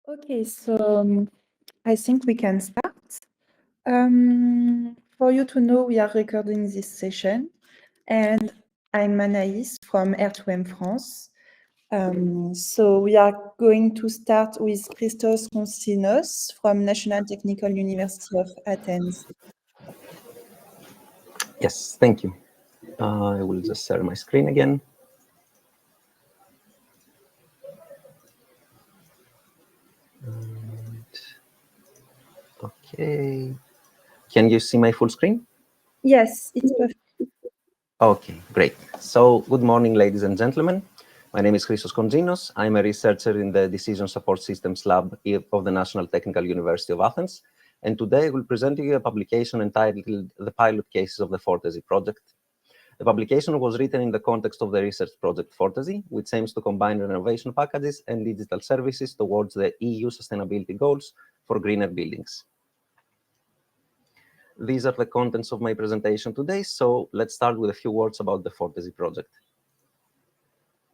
Okay, so I think we can start. For you to know, we are recording this session, and I'm Anaïs from R2M France. So we are going to start with Christos Kontzinos from National Technical University of Athens. Yes, thank you. I will just share my screen again. Okay. Can you see my full screen? Yes, it's perfect. Okay, great. So good morning, ladies and gentlemen. My name is Christos Kontzinos. I'm a researcher in the Decision Support Systems Lab of the National Technical University of Athens. And today I will present to you a publication entitled The Pilot Cases of the FORTESIE project. The publication was written in the context of the research project FORTESIE, which aims to combine renovation packages and digital services towards the EU sustainability goals for greener buildings. These are the contents of my presentation today, so let's start with a few words about the FORTESIE project.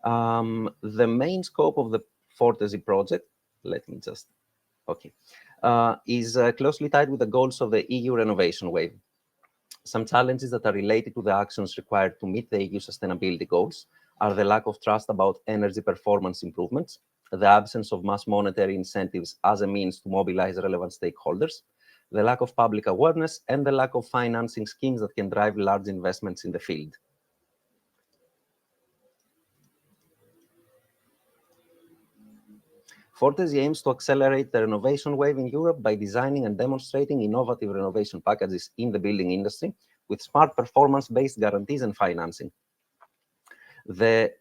The main scope of the FORTESIE project, is closely tied with the goals of the EU Renovation Wave. Some challenges that are related to the actions required to meet the EU sustainability goals are the lack of trust about energy performance improvements, the absence of mass monetary incentives as a means to mobilize relevant stakeholders, the lack of public awareness, and the lack of financing schemes that can drive large investments in the field. FORTESIE aims to accelerate the renovation wave in Europe by designing and demonstrating innovative renovation packages in the building industry with smart performance-based guarantees and financing. The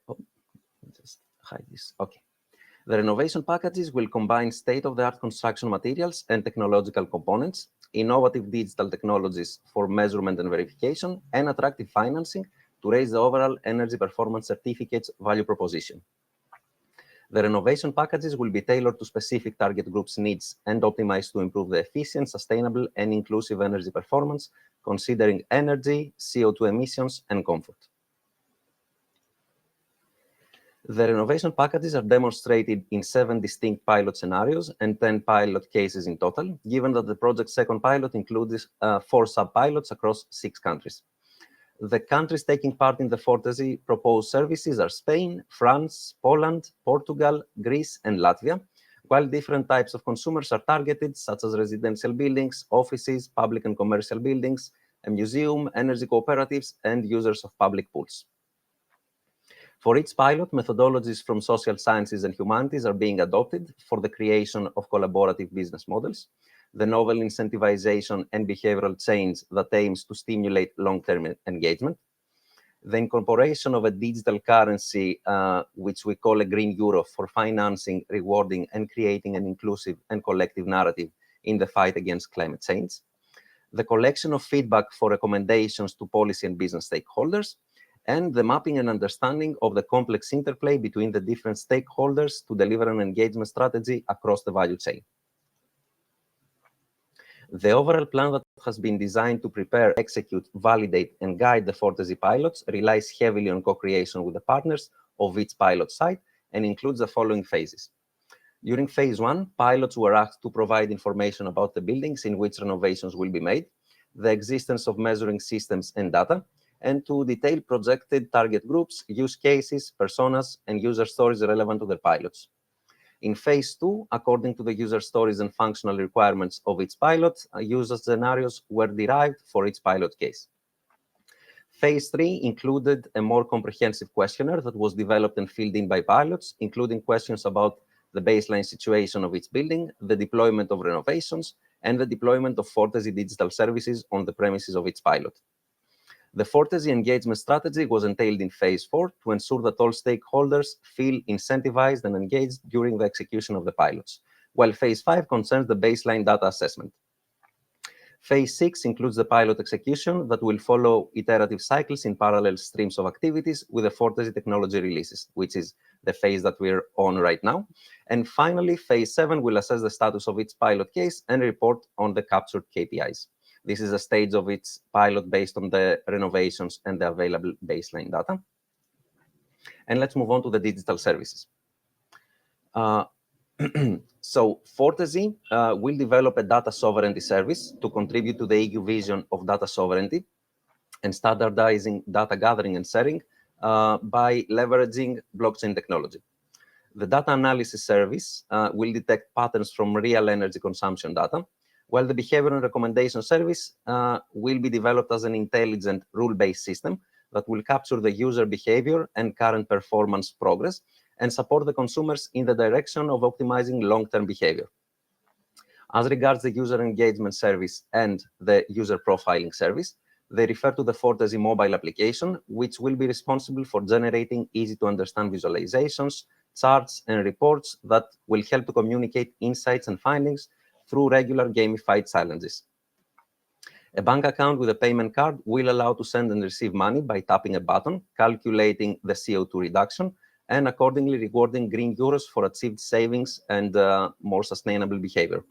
renovation packages will combine state-of-the-art construction materials and technological components, innovative digital technologies for measurement and verification, and attractive financing to raise the overall energy performance certificates value proposition. The renovation packages will be tailored to specific target groups' needs and optimized to improve the efficient, sustainable, and inclusive energy performance, considering energy, CO2 emissions, and comfort. The renovation packages are demonstrated in 7 distinct pilot scenarios and 10 pilot cases in total, given that the project's second pilot includes 4 sub-pilots across 6 countries. The countries taking part in the FORTESIE proposed services are Spain, France, Poland, Portugal, Greece, and Latvia, while different types of consumers are targeted, such as residential buildings, offices, public and commercial buildings, a museum, energy cooperatives, and users of public pools. For each pilot, methodologies from social sciences and humanities are being adopted for the creation of collaborative business models, the novel incentivization and behavioral change that aims to stimulate long-term engagement, the incorporation of a digital currency, which we call a green euro, for financing, rewarding, and creating an inclusive and collective narrative in the fight against climate change, the collection of feedback for recommendations to policy and business stakeholders, and the mapping and understanding of the complex interplay between the different stakeholders to deliver an engagement strategy across the value chain. The overall plan that has been designed to prepare, execute, validate, and guide the FORTESIE pilots relies heavily on co-creation with the partners of each pilot site and includes the following phases. During phase 1, pilots were asked to provide information about the buildings in which renovations will be made, the existence of measuring systems and data, and to detail projected target groups, use cases, personas, and user stories relevant to their pilots. In phase 2, according to the user stories and functional requirements of each pilot, user scenarios were derived for each pilot case. Phase 3 included a more comprehensive questionnaire that was developed and filled in by pilots, including questions about the baseline situation of each building, the deployment of renovations, and the deployment of FORTESIE digital services on the premises of each pilot. The FORTESIE engagement strategy was entailed in phase 4 to ensure that all stakeholders feel incentivized and engaged during the execution of the pilots, while phase 5 concerns the baseline data assessment. Phase 6 includes the pilot execution that will follow iterative cycles in parallel streams of activities with the FORTESIE technology releases, which is the phase that we're on right now. And finally, phase 7 will assess the status of each pilot case and report on the captured KPIs. This is a stage of its pilot based on the renovations and the available baseline data. And let's move on to the digital services. So FORTESIE will develop a data sovereignty service to contribute to the EU vision of data sovereignty and standardizing data gathering and sharing by leveraging blockchain technology. The data analysis service will detect patterns from real energy consumption data, while the behavior and recommendation service will be developed as an intelligent rule-based system that will capture the user behavior and current performance progress and support the consumers in the direction of optimizing long-term behavior. As regards the user engagement service and the user profiling service, they refer to the FORTESIE mobile application, which will be responsible for generating easy-to-understand visualizations, charts, and reports that will help to communicate insights and findings through regular gamified challenges. A bank account with a payment card will allow to send and receive money by tapping a button, calculating the CO2 reduction, and accordingly rewarding green euros for achieved savings and more sustainable behavior.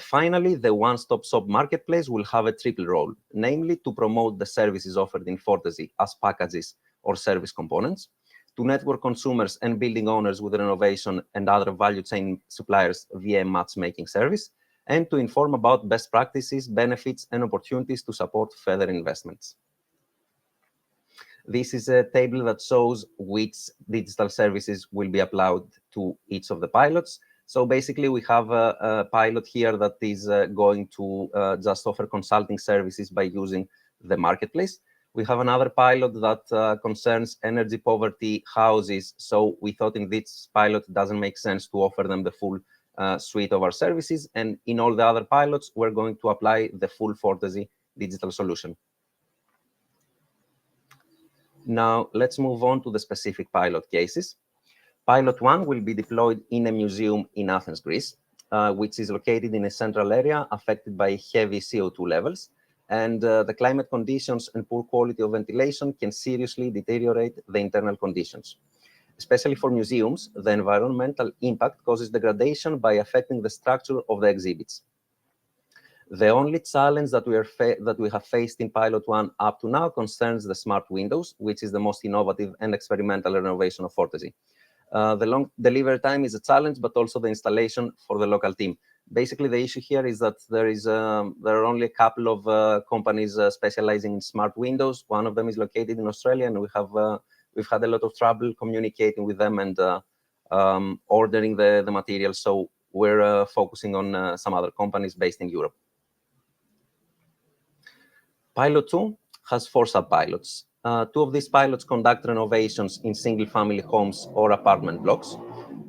Finally, the one-stop shop marketplace will have a triple role, namely to promote the services offered in FORTESIE as packages or service components, to network consumers and building owners with renovation and other value chain suppliers via a matchmaking service, and to inform about best practices, benefits, and opportunities to support further investments. This is a table that shows which digital services will be applied to each of the pilots. So basically, we have a pilot here that is going to just offer consulting services by using the marketplace. We have another pilot that concerns energy poverty houses. So we thought in this pilot, it doesn't make sense to offer them the full suite of our services. And in all the other pilots, we're going to apply the full FORTESIE digital solution. Now, let's move on to the specific pilot cases. Pilot 1 will be deployed in a museum in Athens, Greece, which is located in a central area affected by heavy CO2 levels. And the climate conditions and poor quality of ventilation can seriously deteriorate the internal conditions. Especially for museums, the environmental impact causes degradation by affecting the structure of the exhibits. The only challenge that we have faced in Pilot 1 up to now concerns the smart windows, which is the most innovative and experimental renovation of FORTESIE. The long delivery time is a challenge, but also the installation for the local team. Basically, the issue here is that there are only a couple of companies specializing in smart windows. One of them is located in Australia, and we've had a lot of trouble communicating with them and ordering the materials. So we're focusing on some other companies based in Europe. Pilot 2 has 4 sub-pilots. 2 of these pilots conduct renovations in single-family homes or apartment blocks.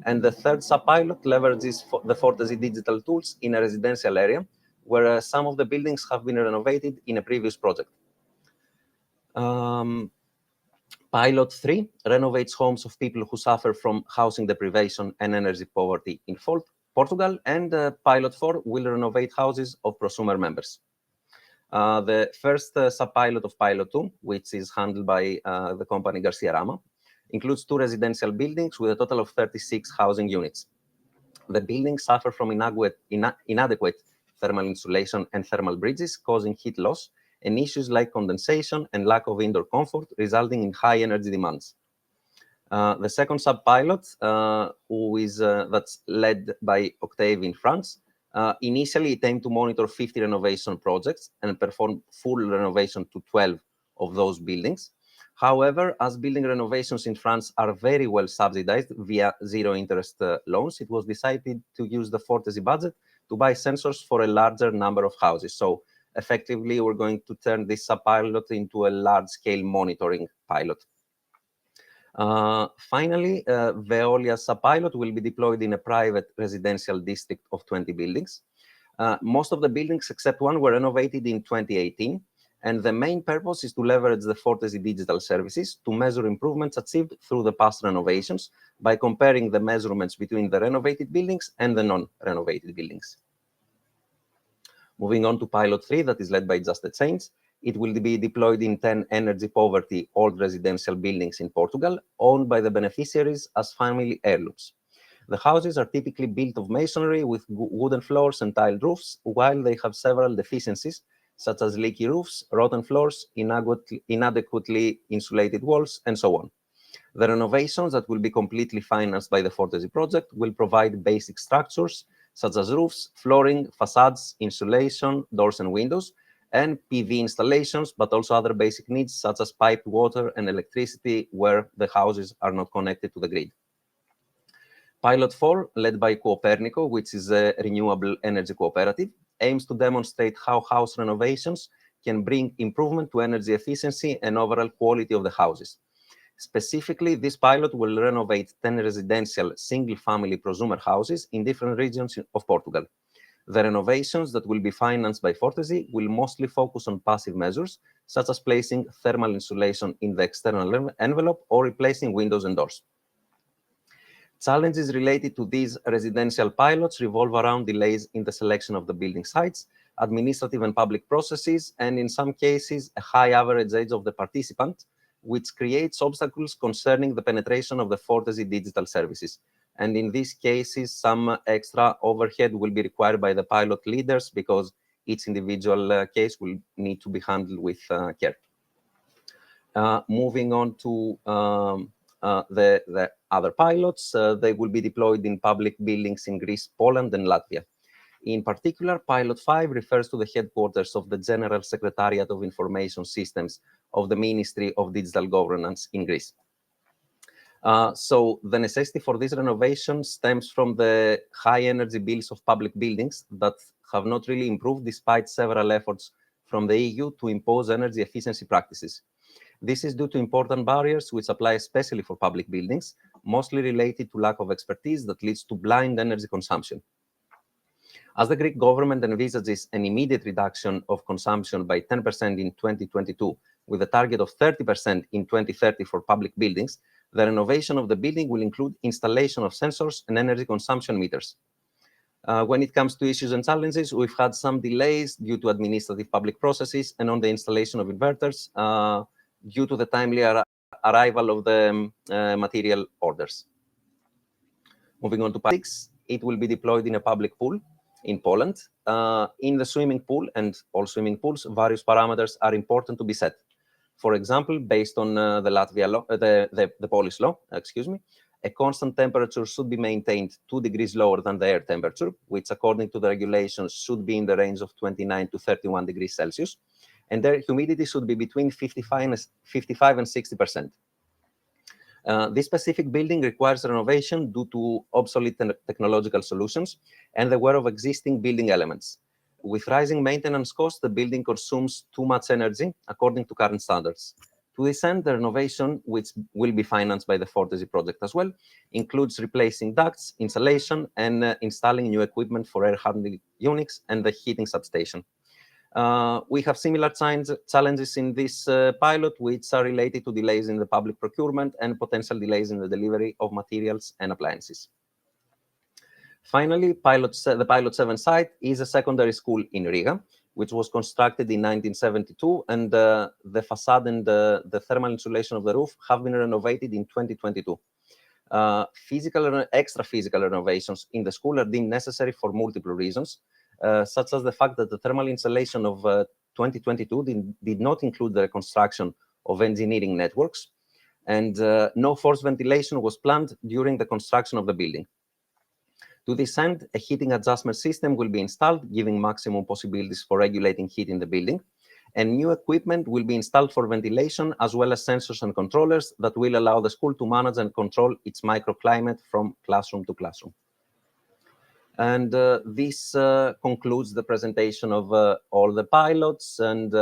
And the third sub-pilot leverages the FORTESIE digital tools in a residential area where some of the buildings have been renovated in a previous project. Pilot 3 renovates homes of people who suffer from housing deprivation and energy poverty in Portugal. And Pilot 4 will renovate houses of prosumer members. The first sub-pilot of Pilot 2, which is handled by the company Garcia Rama, includes 2 residential buildings with a total of 36 housing units. The buildings suffer from inadequate thermal insulation and thermal bridges, causing heat loss, and issues like condensation and lack of indoor comfort, resulting in high energy demands. The second sub-pilot, that's led by Octave in France, initially it aimed to monitor 50 renovation projects and perform full renovation to 12 of those buildings. However, as building renovations in France are very well subsidized via zero-interest loans, it was decided to use the FORTESIE budget to buy sensors for a larger number of houses. So effectively, we're going to turn this sub-pilot into a large-scale monitoring pilot. Finally, Veolia sub-pilot will be deployed in a private residential district of 20 buildings. Most of the buildings, except one, were renovated in 2018. And the main purpose is to leverage the FORTESIE digital services to measure improvements achieved through the past renovations by comparing the measurements between the renovated buildings and the non-renovated buildings. Moving on to Pilot 3, that is led by Just a Change. It will be deployed in 10 energy poverty old residential buildings in Portugal, owned by the beneficiaries as family heirlooms. The houses are typically built of masonry with wooden floors and tiled roofs, while they have several deficiencies, such as leaky roofs, rotten floors, inadequately insulated walls, and so on. The renovations that will be completely financed by the FORTESIE project will provide basic structures such as roofs, flooring, facades, insulation, doors and windows, and PV installations, but also other basic needs such as piped water and electricity where the houses are not connected to the grid. Pilot 4, led by Copernico, which is a renewable energy cooperative, aims to demonstrate how house renovations can bring improvement to energy efficiency and overall quality of the houses. Specifically, this pilot will renovate 10 residential single-family prosumer houses in different regions of Portugal. The renovations that will be financed by FORTESIE will mostly focus on passive measures, such as placing thermal insulation in the external envelope or replacing windows and doors. Challenges related to these residential pilots revolve around delays in the selection of the building sites, administrative and public processes, and in some cases, a high average age of the participant, which creates obstacles concerning the penetration of the FORTESIE digital services. And in these cases, some extra overhead will be required by the pilot leaders because each individual case will need to be handled with care. Moving on to the other pilots, they will be deployed in public buildings in Greece, Poland, and Latvia. In particular, Pilot 5 refers to the headquarters of the General Secretariat of Information Systems of the Ministry of Digital Governance in Greece. So the necessity for this renovation stems from the high energy bills of public buildings that have not really improved despite several efforts from the EU to impose energy efficiency practices. This is due to important barriers which apply especially for public buildings, mostly related to lack of expertise that leads to blind energy consumption. As the Greek government envisages an immediate reduction of consumption by 10% in 2022, with a target of 30% in 2030 for public buildings, the renovation of the building will include installation of sensors and energy consumption meters. When it comes to issues and challenges, we've had some delays due to administrative public processes and on the installation of inverters due to the timely arrival of the material orders. Moving on to Pilot 6, it will be deployed in a public pool in Poland. In the swimming pool and all swimming pools, various parameters are important to be set. For example, based on the Latvia law, the Polish law, excuse me, a constant temperature should be maintained 2 degrees lower than the air temperature, which according to the regulations should be in the range of 29 to 31 degrees Celsius. And their humidity should be between 55 and 60%. This specific building requires renovation due to obsolete technological solutions and the wear of existing building elements. With rising maintenance costs, the building consumes too much energy according to current standards. To this end, the renovation, which will be financed by the FORTESIE project as well, includes replacing ducts, insulation, and installing new equipment for air handling units and the heating substation. We have similar challenges in this pilot, which are related to delays in the public procurement and potential delays in the delivery of materials and appliances. Finally, the Pilot 7 site is a secondary school in Riga, which was constructed in 1972, and the facade and the thermal insulation of the roof have been renovated in 2022. Extra physical renovations in the school are deemed necessary for multiple reasons, such as the fact that the thermal insulation of 2022 did not include the reconstruction of engineering networks, and no forced ventilation was planned during the construction of the building. To this end, a heating adjustment system will be installed, giving maximum possibilities for regulating heat in the building, and new equipment will be installed for ventilation, as well as sensors and controllers that will allow the school to manage and control its microclimate from classroom to classroom. And this concludes the presentation of all the pilots. And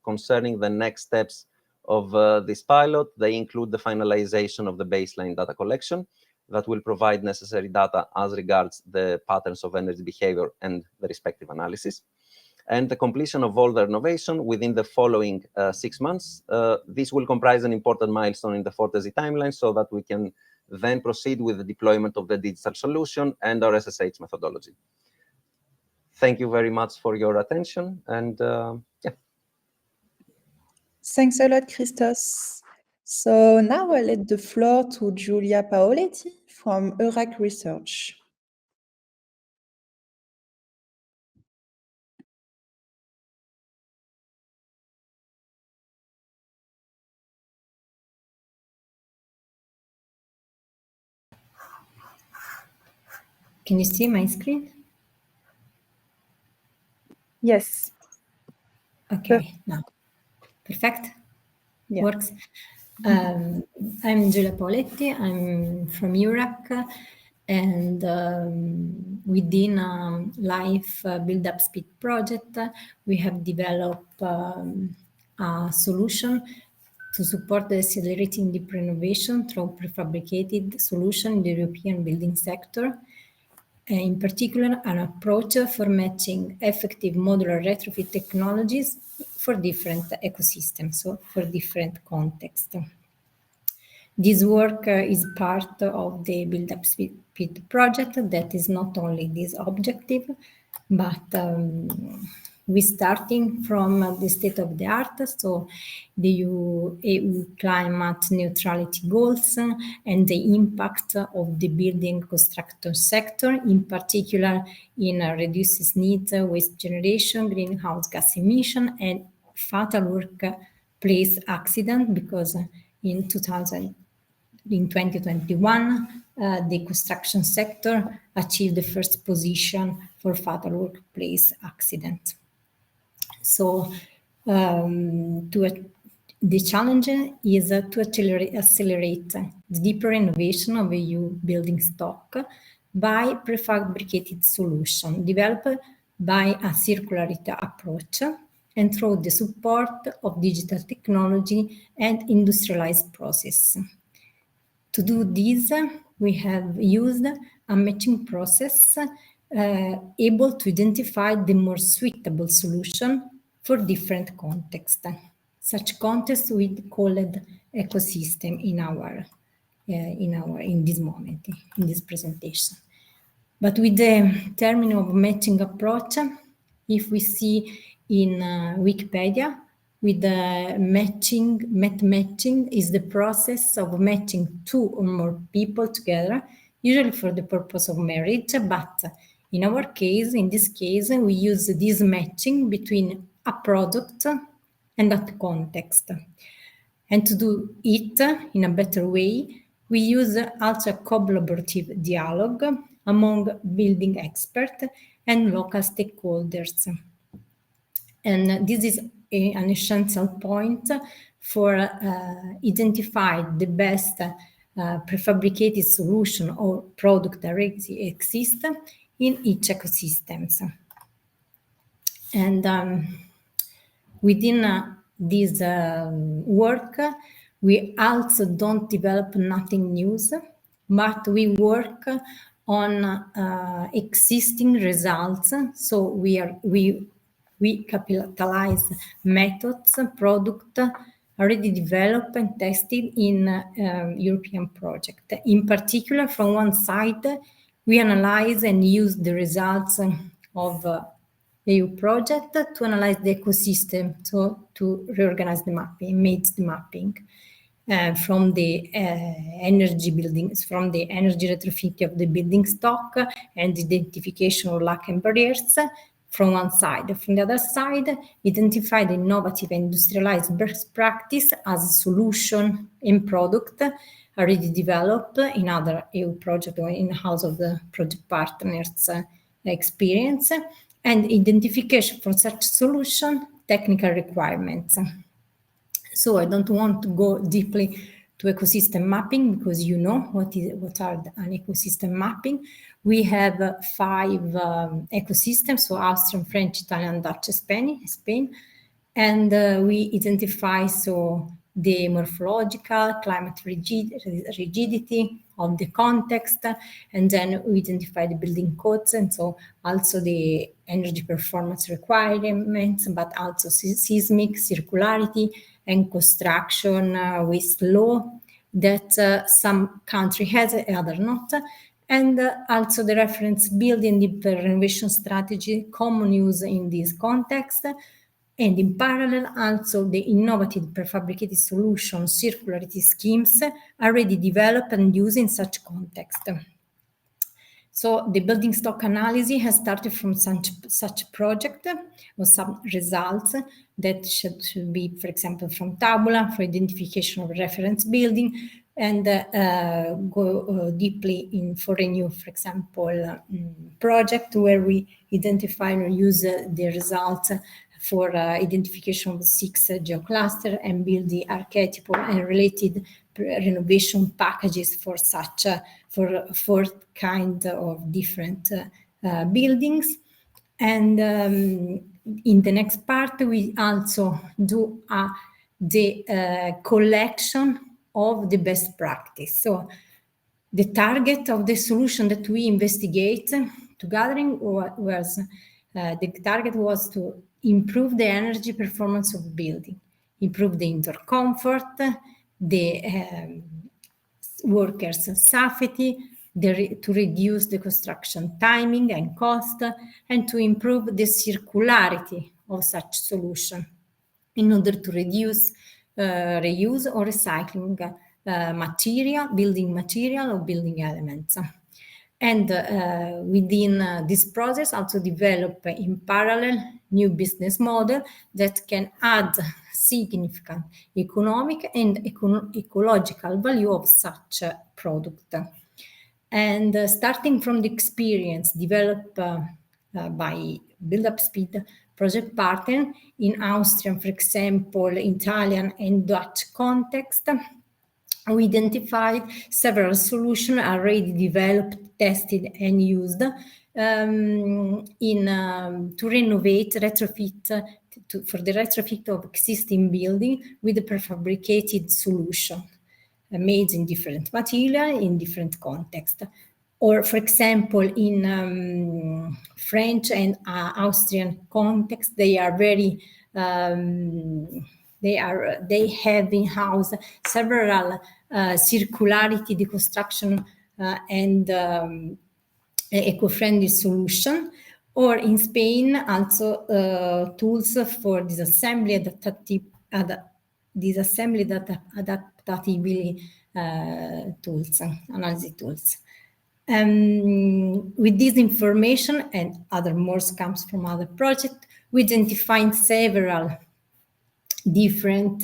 concerning the next steps of this pilot, they include the finalization of the baseline data collection that will provide necessary data as regards the patterns of energy behavior and the respective analysis, and the completion of all the renovation within the following 6 months. This will comprise an important milestone in the FORTESIE timeline so that we can then proceed with the deployment of the digital solution and our SSH methodology. Thank you very much for your attention, and yeah. Thanks a lot, Christos. So now I'll let the floor to Giulia Paoletti from Eurac Research. Can you see my screen? Yes. Okay, now. Perfect. Yeah. Works. I'm Giulia Paoletti. I'm from Eurac, and within Life Build-Up Speed project, we have developed a solution to support the accelerating deep renovation through prefabricated solution in the European building sector. In particular, an approach for matching effective modular retrofit technologies for different ecosystems, so for different contexts. This work is part of the Build-Up Speed project that is not only this objective, but we're starting from the state of the art, so the EU climate neutrality goals and the impact of the building construction sector, in particular in reduces needs, waste generation, greenhouse gas emission, and fatal workplace accident, because in 2021, the construction sector achieved the first position for fatal workplace accident. So the challenge is to accelerate the deeper renovation of EU building stock by prefabricated solution developed by a circularity approach and through the support of digital technology and industrialized process. To do this, we have used a matching process able to identify the more suitable solution for different contexts. Such contexts we called ecosystem in this moment, in this presentation. But with the term of matching approach, if we see in Wikipedia, with the matching is the process of matching two or more people together, usually for the purpose of marriage, but in our case, in this case, we use this matching between a product and that context. And to do it in a better way, we use also a collaborative dialogue among building experts and local stakeholders. And this is an essential point for identify the best prefabricated solution or product that exists in each ecosystem. And within this work, we also don't develop nothing new, but we work on existing results. So we capitalize methods, product already developed and tested in European project. In particular, from one side, we analyze and use the results of EU project to analyze the ecosystem, so to reorganize the mapping, made the mapping from the energy buildings, from the energy retrofit of the building stock and identification of lack and barriers from one side. From the other side, identify the innovative and industrialized best practice as a solution in product already developed in other EU projects or in the house of the project partners experience, and identification for such solution, technical requirements. So I don't want to go deeply to ecosystem mapping because you know what are an ecosystem mapping. We have 5 ecosystems, so Austrian, French, Italian, Dutch, Spain, and we identify the morphological, climate rigidity of the context, and then we identify the building codes, and so also the energy performance requirements, but also seismic, circularity, and construction waste law that some country has, other not, and also the reference building deep renovation strategy, common use in this context, and in parallel also the innovative prefabricated solution circularity schemes already developed and used in such context. So the building stock analysis has started from such project or some results that should be, for example, from Tabula for identification of reference building, and go deeply in for a new, for example, project where we identify or use the results for identification of 6 geocluster and build the archetypal and related renovation packages for such for 4 kind of different buildings. And in the next part, we also do the collection of the best practice. So the target of the solution that we investigate to gathering was the target was to improve the energy performance of building, improve the indoor comfort, the workers' safety, to reduce the construction timing and cost, and to improve the circularity of such solution in order to reduce reuse or recycling building material or building elements. And within this process, also develop in parallel new business model that can add significant economic and ecological value of such a product. And starting from the experience developed by Build Up Speed project partner in Austrian, for example, Italian and Dutch context, we identified several solutions already developed, tested, and used to renovate, retrofit, for the retrofit of existing building with a prefabricated solution made in different material, in different context. Or, for example, in French and Austrian context, they are very they have in-house several circularity deconstruction and eco-friendly solution. Or in Spain, also tools for disassembly adaptability tools, analysis tools. With this information and other more comes from other projects, we identified several different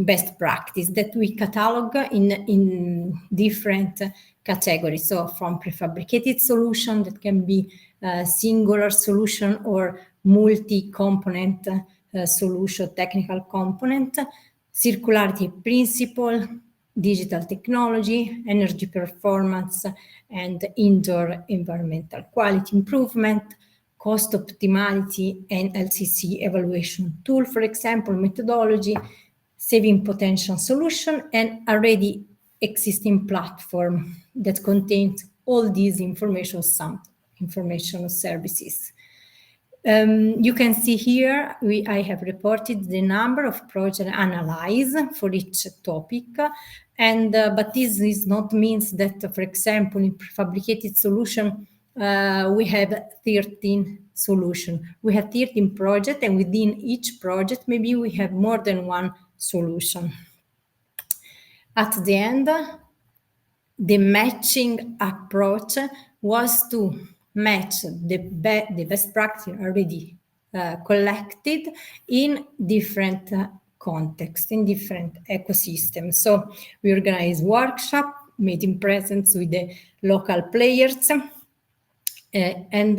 best practice that we catalog in different categories. So from prefabricated solution that can be singular solution or multi-component solution, technical component, circularity principle, digital technology, energy performance, and indoor environmental quality improvement, cost optimality, and LCC evaluation tool, for example, methodology, saving potential solution, and already existing platform that contains all these information, some information services. You can see here, I have reported the number of projects analyzed for each topic, and but this is not means that, for example, in prefabricated solution, we have 13 solutions. We have 13 projects, and within each project, maybe we have more than one solution. At the end, the matching approach was to match the best practice already collected in different contexts, in different ecosystems. So we organized workshops, meeting presence with the local players, and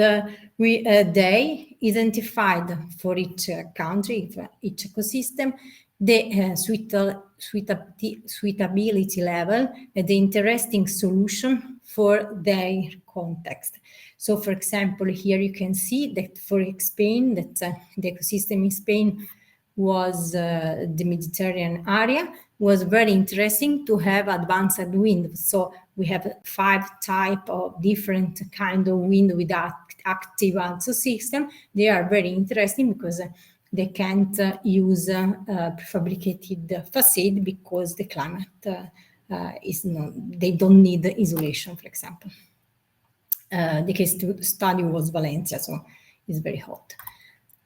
they identified for each country, for each ecosystem, the suitability level and the interesting solution for their context. So, for example, here you can see that for Spain, that the ecosystem in Spain was the Mediterranean area, was very interesting to have advanced wind. So we have 5 types of different kind of wind with active answer system. They are very interesting because they can't use prefabricated facade because the climate is not, they don't need insulation, for example. The case study was Valencia, so it's very hot.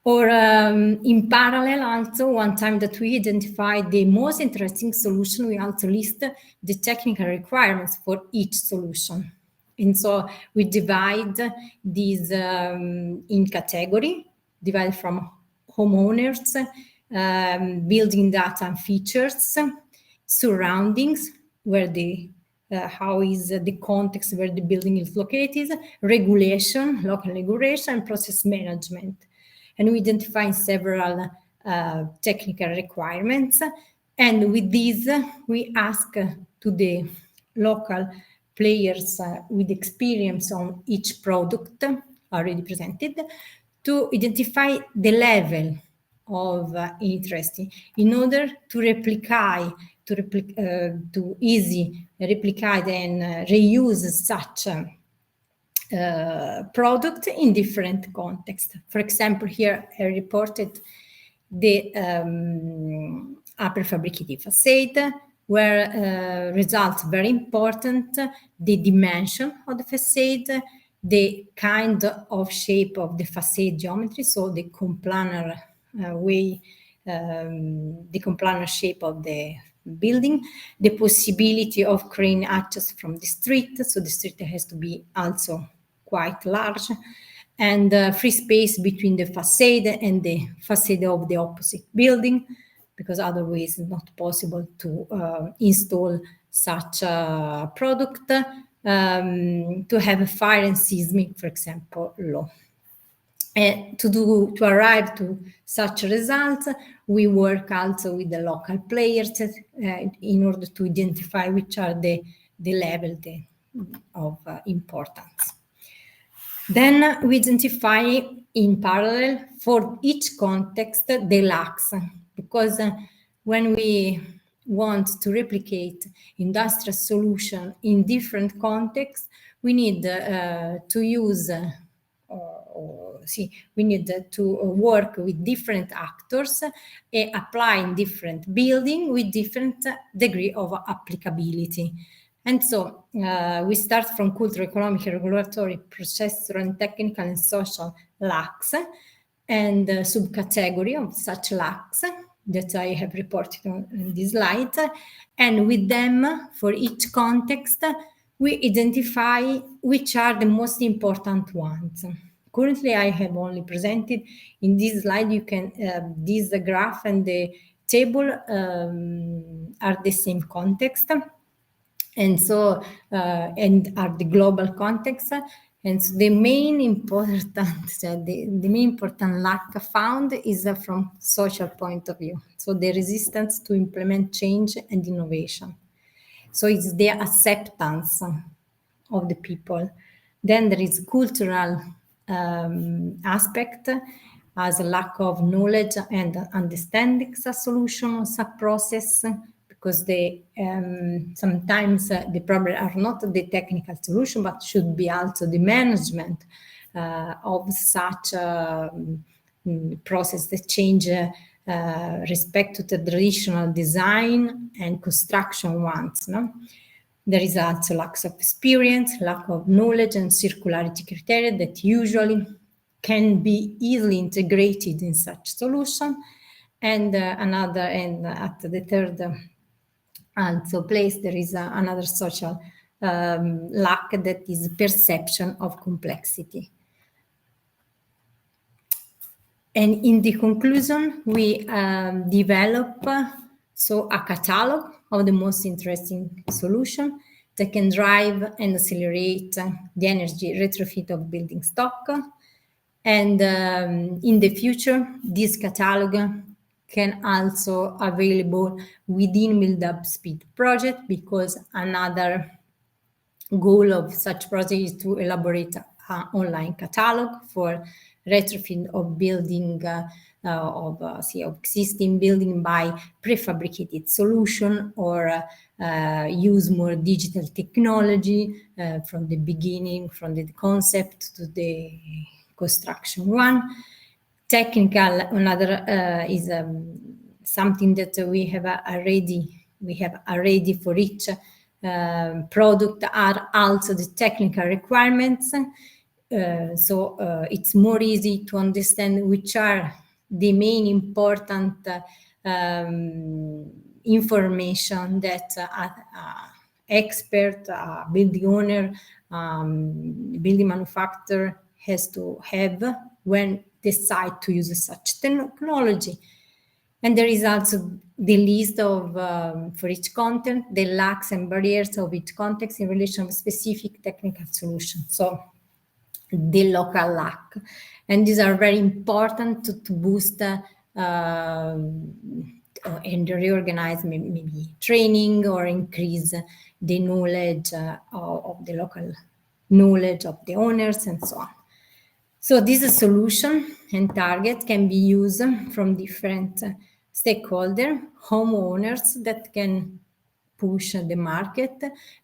Or in parallel, also, one time that we identified the most interesting solution, we also list the technical requirements for each solution. And so we divide these in category, divide from homeowners, building data and features, surroundings, where how is the context where the building is located, regulation, local regulation, and process management. And we identify several technical requirements. And with these, we ask to the local players with experience on each product already presented to identify the level of interest in order to easy replicate and reuse such product in different contexts. For example, here I reported the a prefabricated facade, where results very important, the dimension of the facade, the kind of shape of the facade geometry, so the complanar way, the complanar shape of the building, the possibility of crane access from the street, so the street has to be also quite large, and free space between the facade and the facade of the opposite building, because otherwise it's not possible to install such a product, to have a fire and seismic, for example, law. And to arrive to such results, we work also with the local players in order to identify which are the level of importance. Then we identify in parallel for each context the lacks, because when we want to replicate industrial solution in different contexts, we need to use we need to work with different actors and apply in different building with different degree of applicability. And so we start from cultural, economic, regulatory, processual, and technical and social lacks, and subcategory of such lacks that I have reported on this slide. And with them, for each context, we identify which are the most important ones. Currently, I have only presented in this slide. You can this graph and the table are the same context, and so and are the global context. And so the main important the main important lack found is from social point of view. So the resistance to implement change and innovation. So it's the acceptance of the people. Then there is cultural aspect, as a lack of knowledge and understanding a solution or a process, because sometimes the problem are not the technical solution, but should be also the management of such process that change respect to the traditional design and construction ones. No? There is also lack of experience, lack of knowledge, and circularity criteria that usually can be easily integrated in such solution. And at the third also place, there is another social lack, that is perception of complexity. And in the conclusion, we develop a catalog of the most interesting solution that can drive and accelerate the energy retrofit of building stock. And in the future, this catalog can also available within build-up speed project, because another goal of such project is to elaborate an online catalog for retrofit of building of existing building by prefabricated solution, or use more digital technology from the beginning, from the concept to the construction one. Technical, another is something that we have already for each product are also the technical requirements. So it's more easy to understand which are the main important information that expert, building owner, building manufacturer has to have when decide to use such technology. And there is also the list of, for each content, the lacks and barriers of each context in relation to specific technical solution. So the local lack. And these are very important to boost and reorganize maybe training or increase the knowledge of the local knowledge of the owners and so on. So this solution and target can be used from different stakeholders, homeowners that can push the market,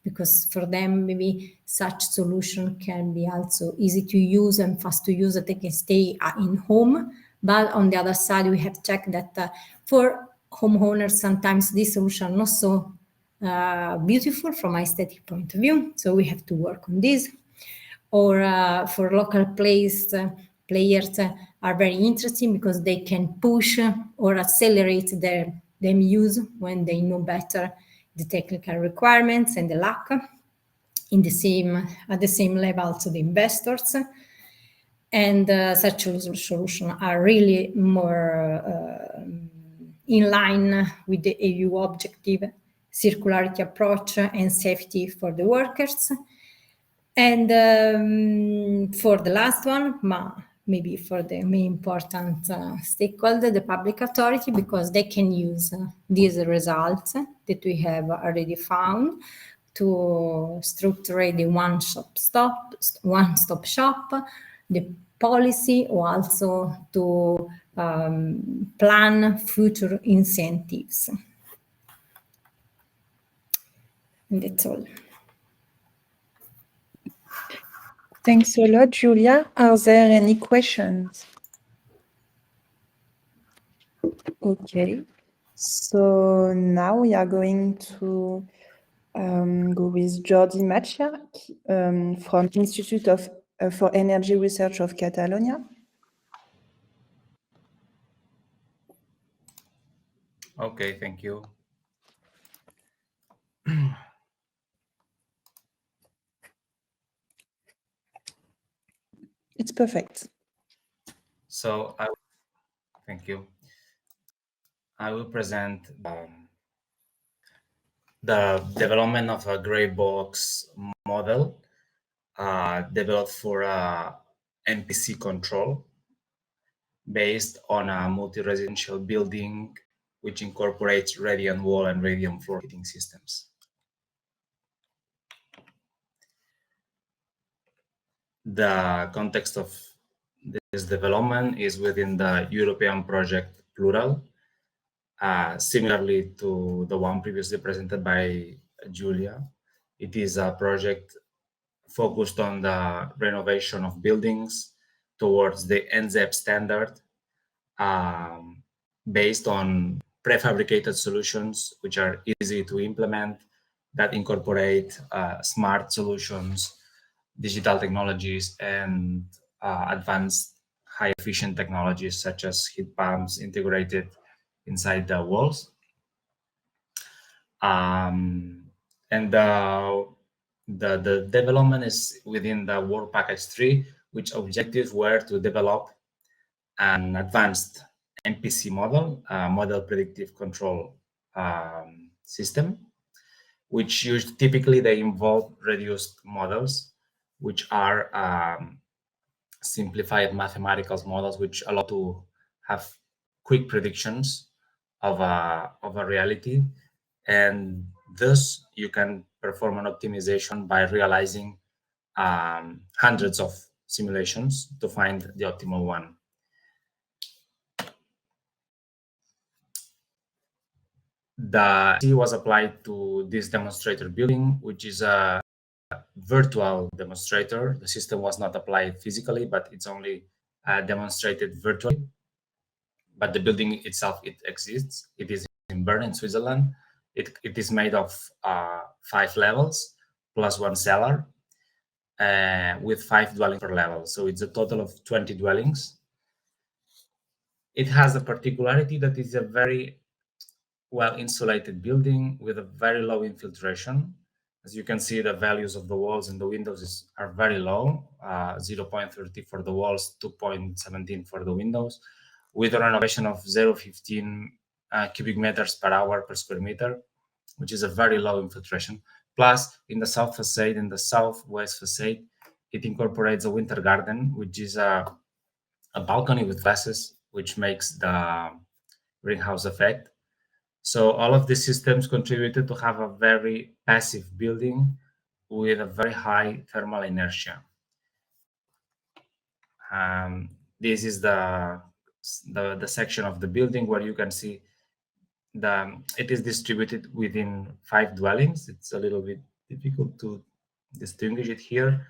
because for them maybe such solution can be also easy to use and fast to use, that they can stay in home. But on the other side, we have checked that for homeowners, sometimes this solution not so beautiful from an aesthetic point of view. So we have to work on this. Or for local players are very interesting because they can push or accelerate their use when they know better the technical requirements and the lack at the same level to the investors. And such solutions are really more in line with the EU objective, circularity approach and safety for the workers. And for the last one, maybe for the main important stakeholder, the public authority, because they can use these results that we have already found to structure the one-stop shop, the policy, or also to plan future incentives. And that's all. Thanks a lot, Giulia. Are there any questions? Okay, so now we are going to go with Jordi Macia from Institute for Energy Research of Catalonia. Okay, thank you. It's perfect. So thank you. I will present the development of a gray box model developed for MPC control based on a multi-residential building which incorporates radiant wall and radiant floor heating systems. The context of this development is within the European project Plural, similarly to the one previously presented by Giulia. It is a project focused on the renovation of buildings towards the NZEP standard, based on prefabricated solutions which are easy to implement, that incorporate smart solutions, digital technologies, and advanced high efficient technologies such as heat pumps integrated inside the walls. And the development is within the work package 3, which objectives were to develop an advanced MPC model, model predictive control system, which typically they involve reduced models, which are simplified mathematical models which allow to have quick predictions of a reality, and thus you can perform an optimization by realizing hundreds of simulations to find the optimal one. The C was applied to this demonstrator building, which is a virtual demonstrator. The system was not applied physically, but it's only demonstrated virtually. But the building itself, it exists. It is in Bern, in Switzerland. It is made of 5 levels plus 1 cellar, with 5 dwellings per level. So it's a total of 20 dwellings. It has a particularity that it's a very well-insulated building with a very low infiltration. As you can see, the values of the walls and the windows are very low, 0.30 for the walls, 2.17 for the windows, with a renovation of 0.15 cubic meters per hour per square meter, which is a very low infiltration. Plus, in the south facade, in the southwest facade, it incorporates a winter garden, which is a balcony with glasses, which makes the greenhouse effect. So all of these systems contributed to have a very passive building with a very high thermal inertia. This is the section of the building where you can see it is distributed within 5 dwellings. It's a little bit difficult to distinguish it here.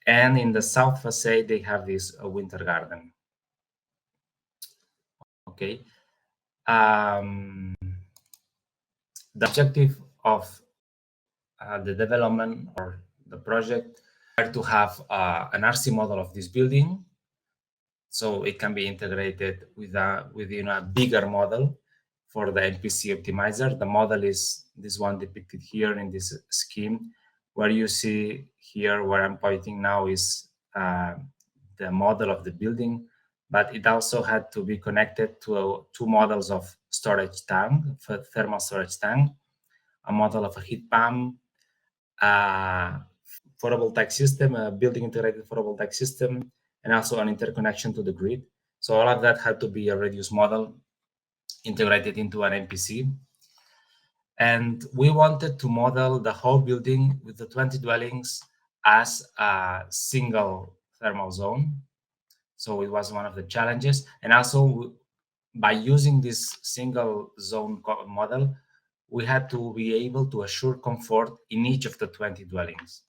And in the south facade, they have this winter garden. Okay. The objective of the development or the project are to have an RC model of this building, so it can be integrated within a bigger model for the NPC optimizer. The model is this one depicted here in this scheme, where you see here where I'm pointing now is the model of the building, but it also had to be connected to 2 models of storage tank, thermal storage tank, a model of a heat pump, photovoltaic system, a building integrated photovoltaic system, and also an interconnection to the grid. So all of that had to be a reduced model integrated into an NPC. And we wanted to model the whole building with the 20 dwellings as a single thermal zone. So it was one of the challenges. And also, by using this single zone model, we had to be able to assure comfort in each of the 20 dwellings.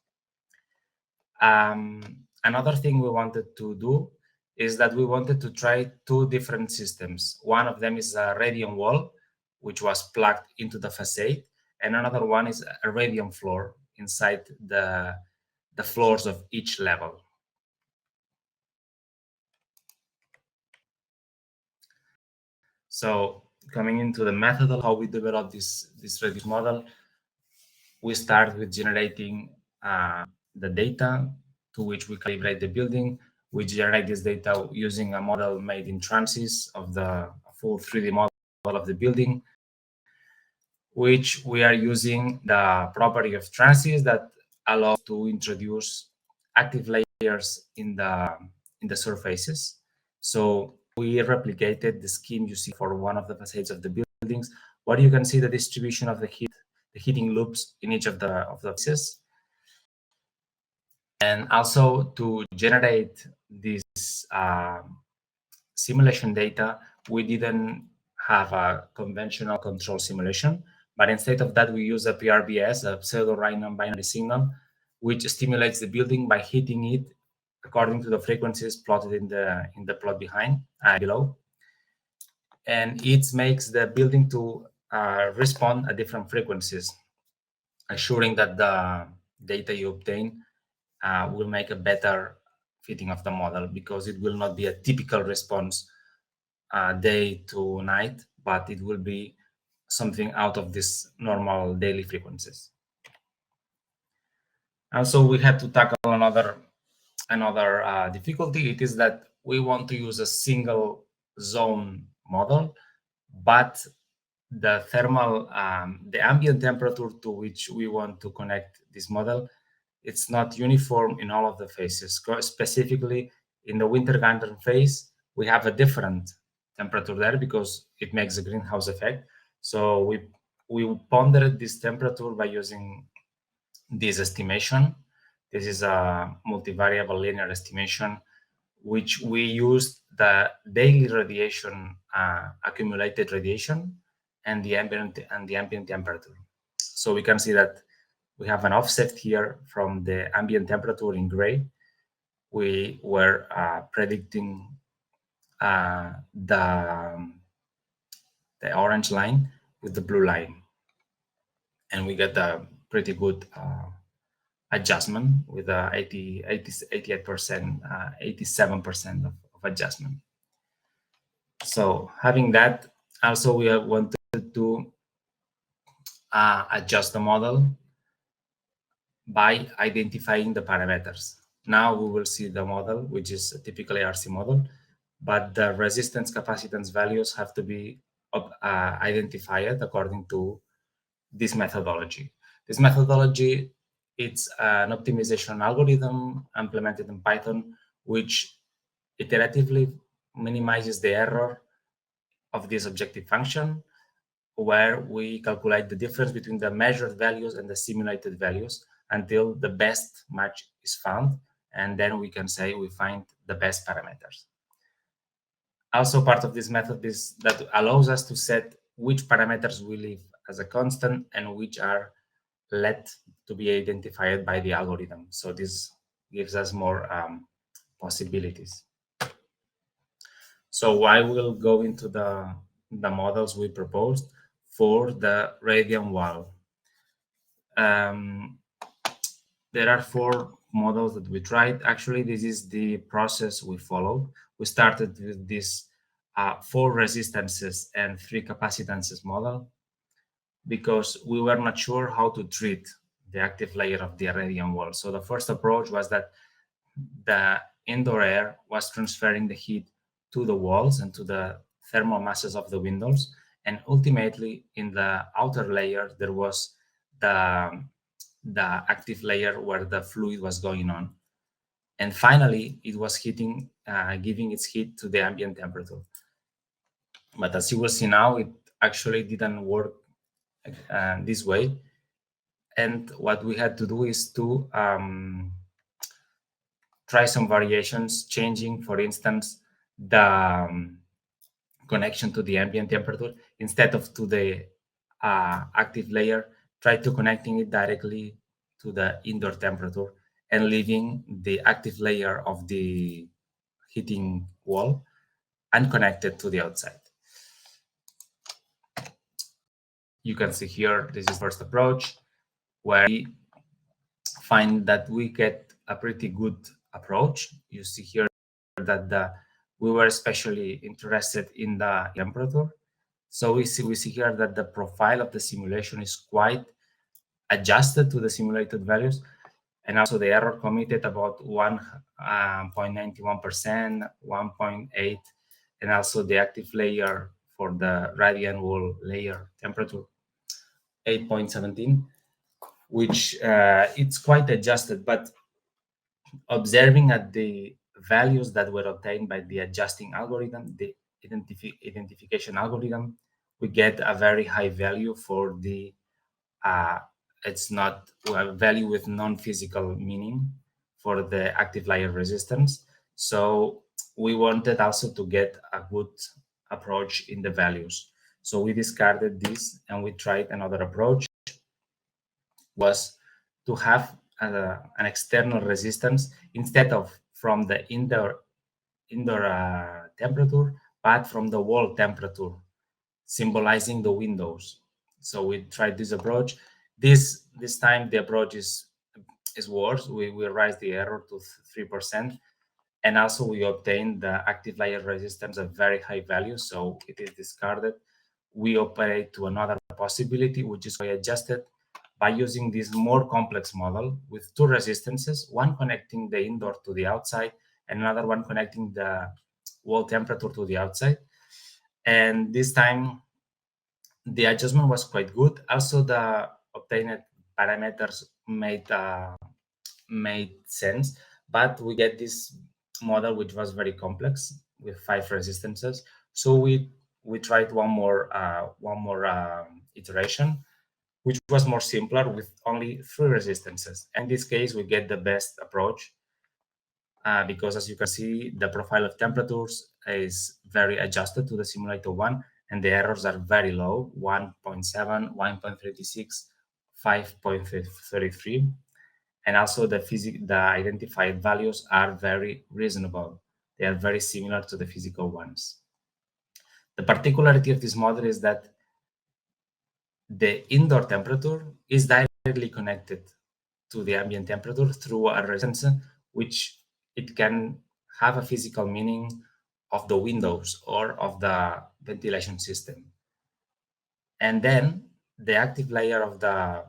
Another thing we wanted to do is that we wanted to try 2 different systems. One of them is a radiant wall, which was plugged into the facade, and another one is a radiant floor inside the floors of each level. So coming into the method of how we develop this radiant model, we start with generating the data to which we calibrate the building. We generate this data using a model made in Transys of the full 3D model of the building, which we are using the property of Transys that allows to introduce active layers in the surfaces. So we replicated the scheme you see for one of the facades of the buildings, where you can see the distribution of the heating loops in each of the pieces. And also to generate this simulation data, we didn't have a conventional control simulation, but instead of that, we use a PRBS, a pseudo-random binary signal, which stimulates the building by hitting it according to the frequencies plotted in the plot below. And it makes the building to respond at different frequencies, assuring that the data you obtain will make a better fitting of the model, because it will not be a typical response day to night, but it will be something out of this normal daily frequencies. And so we had to tackle another difficulty. It is that we want to use a single zone model, but the thermal, the ambient temperature to which we want to connect this model, it's not uniform in all of the phases. Specifically, in the winter garden phase, we have a different temperature there because it makes a greenhouse effect. So we pondered this temperature by using this estimation. This is a multivariable linear estimation, which we used the daily radiation, accumulated radiation, and the ambient temperature. So we can see that we have an offset here from the ambient temperature in gray. We were predicting the orange line with the blue line, and we get a pretty good adjustment with 88%, 87% of adjustment. So having that, also we wanted to adjust the model by identifying the parameters. Now we will see the model, which is a typically RC model, but the resistance capacitance values have to be identified according to this methodology. This methodology, it's an optimization algorithm implemented in Python, which iteratively minimizes the error of this objective function, where we calculate the difference between the measured values and the simulated values until the best match is found, and then we can say we find the best parameters. Also, part of this method is that allows us to set which parameters we leave as a constant and which are let to be identified by the algorithm. So this gives us more possibilities. So I will go into the models we proposed for the radian wall. There are 4 models that we tried. Actually, this is the process we followed. We started with this 4 resistances and 3 capacitances model because we were not sure how to treat the active layer of the radian wall. So the first approach was that the indoor air was transferring the heat to the walls and to the thermal masses of the windows. And ultimately, in the outer layer, there was the active layer where the fluid was going on. And finally, it was giving its heat to the ambient temperature. But as you will see now, it actually didn't work this way. And what we had to do is to try some variations, changing, for instance, the connection to the ambient temperature. Instead of to the active layer, try to connecting it directly to the indoor temperature and leaving the active layer of the heating wall unconnected to the outside. You can see here, this is the first approach, where we find that we get a pretty good approach. You see here that we were especially interested in the temperature. So we see here that the profile of the simulation is quite adjusted to the simulated values, and also the error committed about 1.91%, 1.8, and also the active layer for the radian wall layer temperature 8.17, which it's quite adjusted. But observing at the values that were obtained by the adjusting algorithm, the identification algorithm, we get a very high value for the it's not a value with non-physical meaning for the active layer resistance. So we wanted also to get a good approach in the values. So we discarded this and we tried another approach, was to have an external resistance instead of from the indoor temperature, but from the wall temperature, symbolizing the windows. So we tried this approach. This time the approach is worse. We raised the error to 3%, and also we obtained the active layer resistance at very high value, so it is discarded. We operate to another possibility, which is adjusted by using this more complex model with 2 resistances, one connecting the indoor to the outside and another one connecting the wall temperature to the outside. And this time the adjustment was quite good. Also, the obtained parameters made sense, but we get this model which was very complex with 5 resistances. So we tried one more iteration, which was more simpler with only 3 resistances. In this case, we get the best approach because, as you can see, the profile of temperatures is very adjusted to the simulated one, and the errors are very low, 1.7, 1.36, 5.33. And also the identified values are very reasonable. They are very similar to the physical ones. The particularity of this model is that the indoor temperature is directly connected to the ambient temperature through a resistance, which it can have a physical meaning of the windows or of the ventilation system. And then the active layer of the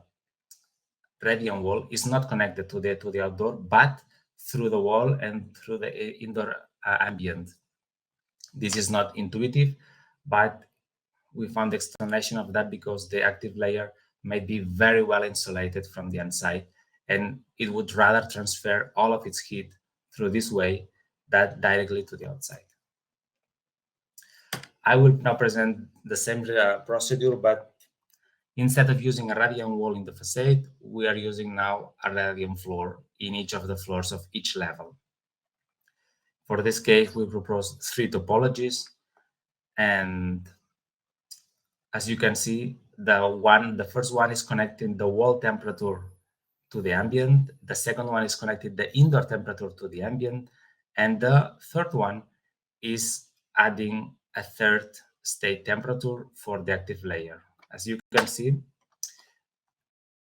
radian wall is not connected to the outdoor, but through the wall and through the indoor ambient. This is not intuitive, but we found the explanation of that because the active layer might be very well insulated from the inside, and it would rather transfer all of its heat through this way than directly to the outside. I will now present the same procedure, but instead of using a radiant wall in the facade, we are using now a radiant floor in each of the floors of each level. For this case, we propose 3 topologies, and as you can see, the first one is connecting the wall temperature to the ambient, the second one is connecting the indoor temperature to the ambient, and the third one is adding a third state temperature for the active layer. As you can see,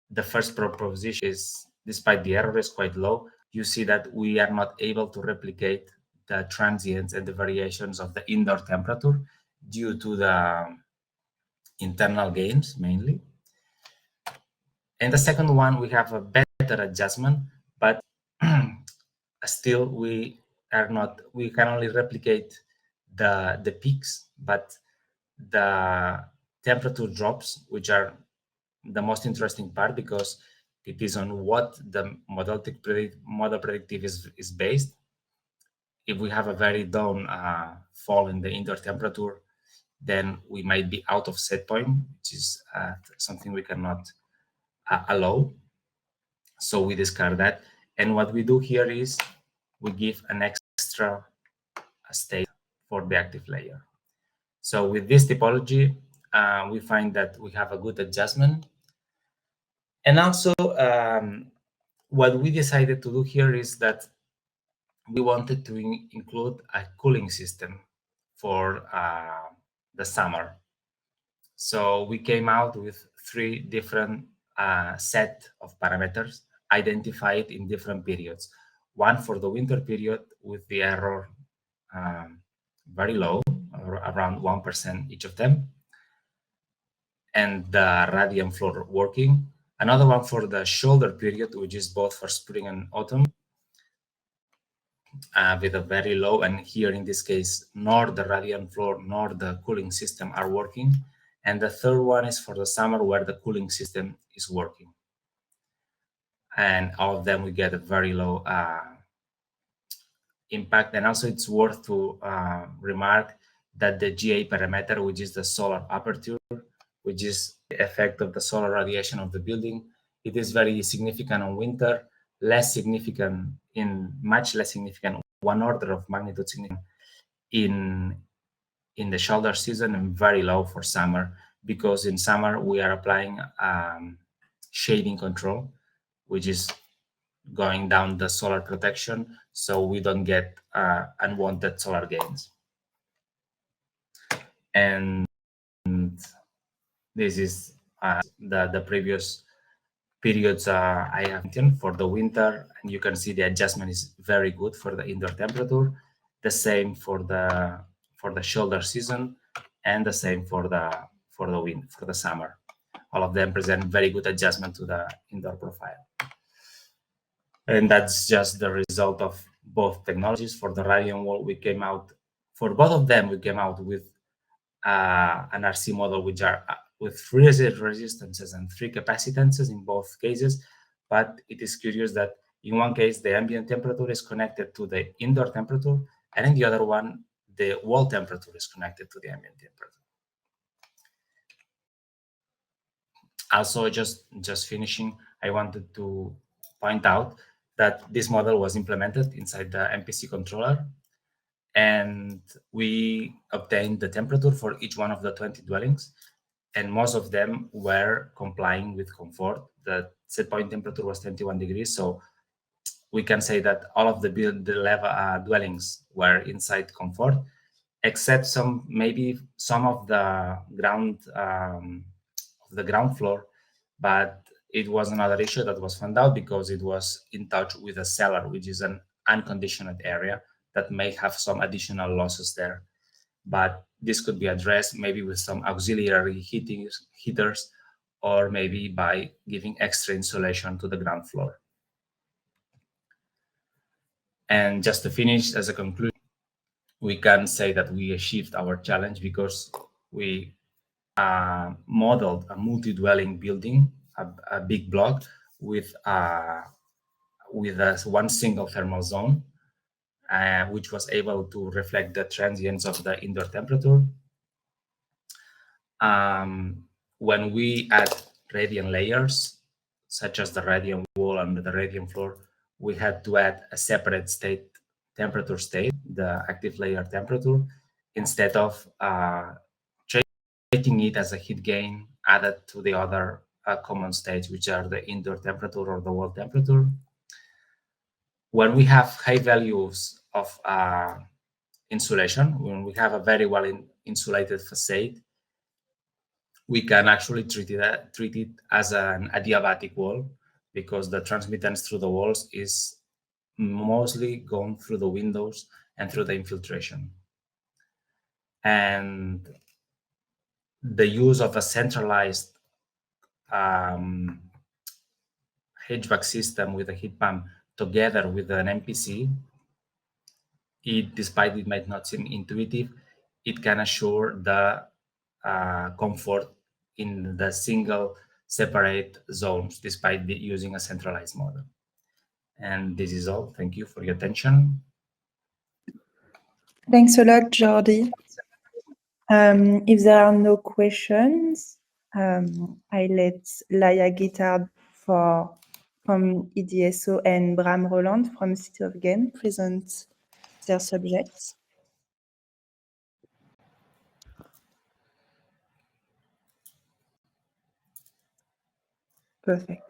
the first proposition is, despite the error is quite low, you see that we are not able to replicate the transients and the variations of the indoor temperature due to the internal gains mainly. And the second one, we have a better adjustment, but still we can only replicate the peaks, but the temperature drops, which are the most interesting part because it is on what the model predictive is based. If we have a very down fall in the indoor temperature, then we might be out of set point, which is something we cannot allow. So we discard that. And what we do here is we give an extra state for the active layer. So with this typology, we find that we have a good adjustment. And also, what we decided to do here is that we wanted to include a cooling system for the summer. So we came out with 3 different set of parameters identified in different periods. One for the winter period with the error very low, around 1% each of them, and the radiant floor working. Another one for the shoulder period, which is both for spring and autumn, with a very low, and here in this case, nor the radiant floor nor the cooling system are working. And the third one is for the summer where the cooling system is working. And all of them, we get a very low impact. And also it's worth to remark that the GA parameter, which is the solar aperture, which is the effect of the solar radiation of the building, it is very significant on winter, much less significant, 1 order of magnitude significant in the shoulder season, and very low for summer, because in summer we are applying shading control, which is going down the solar protection, so we don't get unwanted solar gains. And this is the previous periods I have mentioned for the winter, and you can see the adjustment is very good for the indoor temperature. The same for the shoulder season, and the same for the summer. All of them present very good adjustment to the indoor profile. And that's just the result of both technologies. For the radiant wall, for both of them, we came out with an RC model, which are with 3 resistances and 3 capacitances in both cases. But it is curious that in one case, the ambient temperature is connected to the indoor temperature, and in the other one, the wall temperature is connected to the ambient temperature. Also, just finishing, I wanted to point out that this model was implemented inside the MPC controller, and we obtained the temperature for each one of the 20 dwellings, and most of them were complying with comfort. The set point temperature was 21 degrees, so we can say that all of the level dwellings were inside comfort, except maybe some of the ground floor, but it was another issue that was found out because it was in touch with a cellar, which is an unconditioned area that may have some additional losses there. But this could be addressed maybe with some auxiliary heaters, or maybe by giving extra insulation to the ground floor. And just to finish, as a conclusion, we can say that we achieved our challenge because we modeled a multi-dwelling building, a big block with one single thermal zone, which was able to reflect the transients of the indoor temperature. When we add radiant layers, such as the radiant wall and the radiant floor, we had to add a separate temperature state, the active layer temperature, instead of treating it as a heat gain added to the other common states, which are the indoor temperature or the wall temperature. When we have high values of insulation, when we have a very well insulated facade, we can actually treat it as an adiabatic wall, because the transmittance through the walls is mostly gone through the windows and through the infiltration. And the use of a centralized HVAC system with a heat pump together with an MPC, despite it might not seem intuitive, it can assure the comfort in the single separate zones, despite using a centralized model. And this is all. Thank you for your attention. Thanks a lot, Jordi. If there are no questions, I let Laia Guitart from E.DSO and Bram Roelant from City of Ghent present their subjects. Perfect.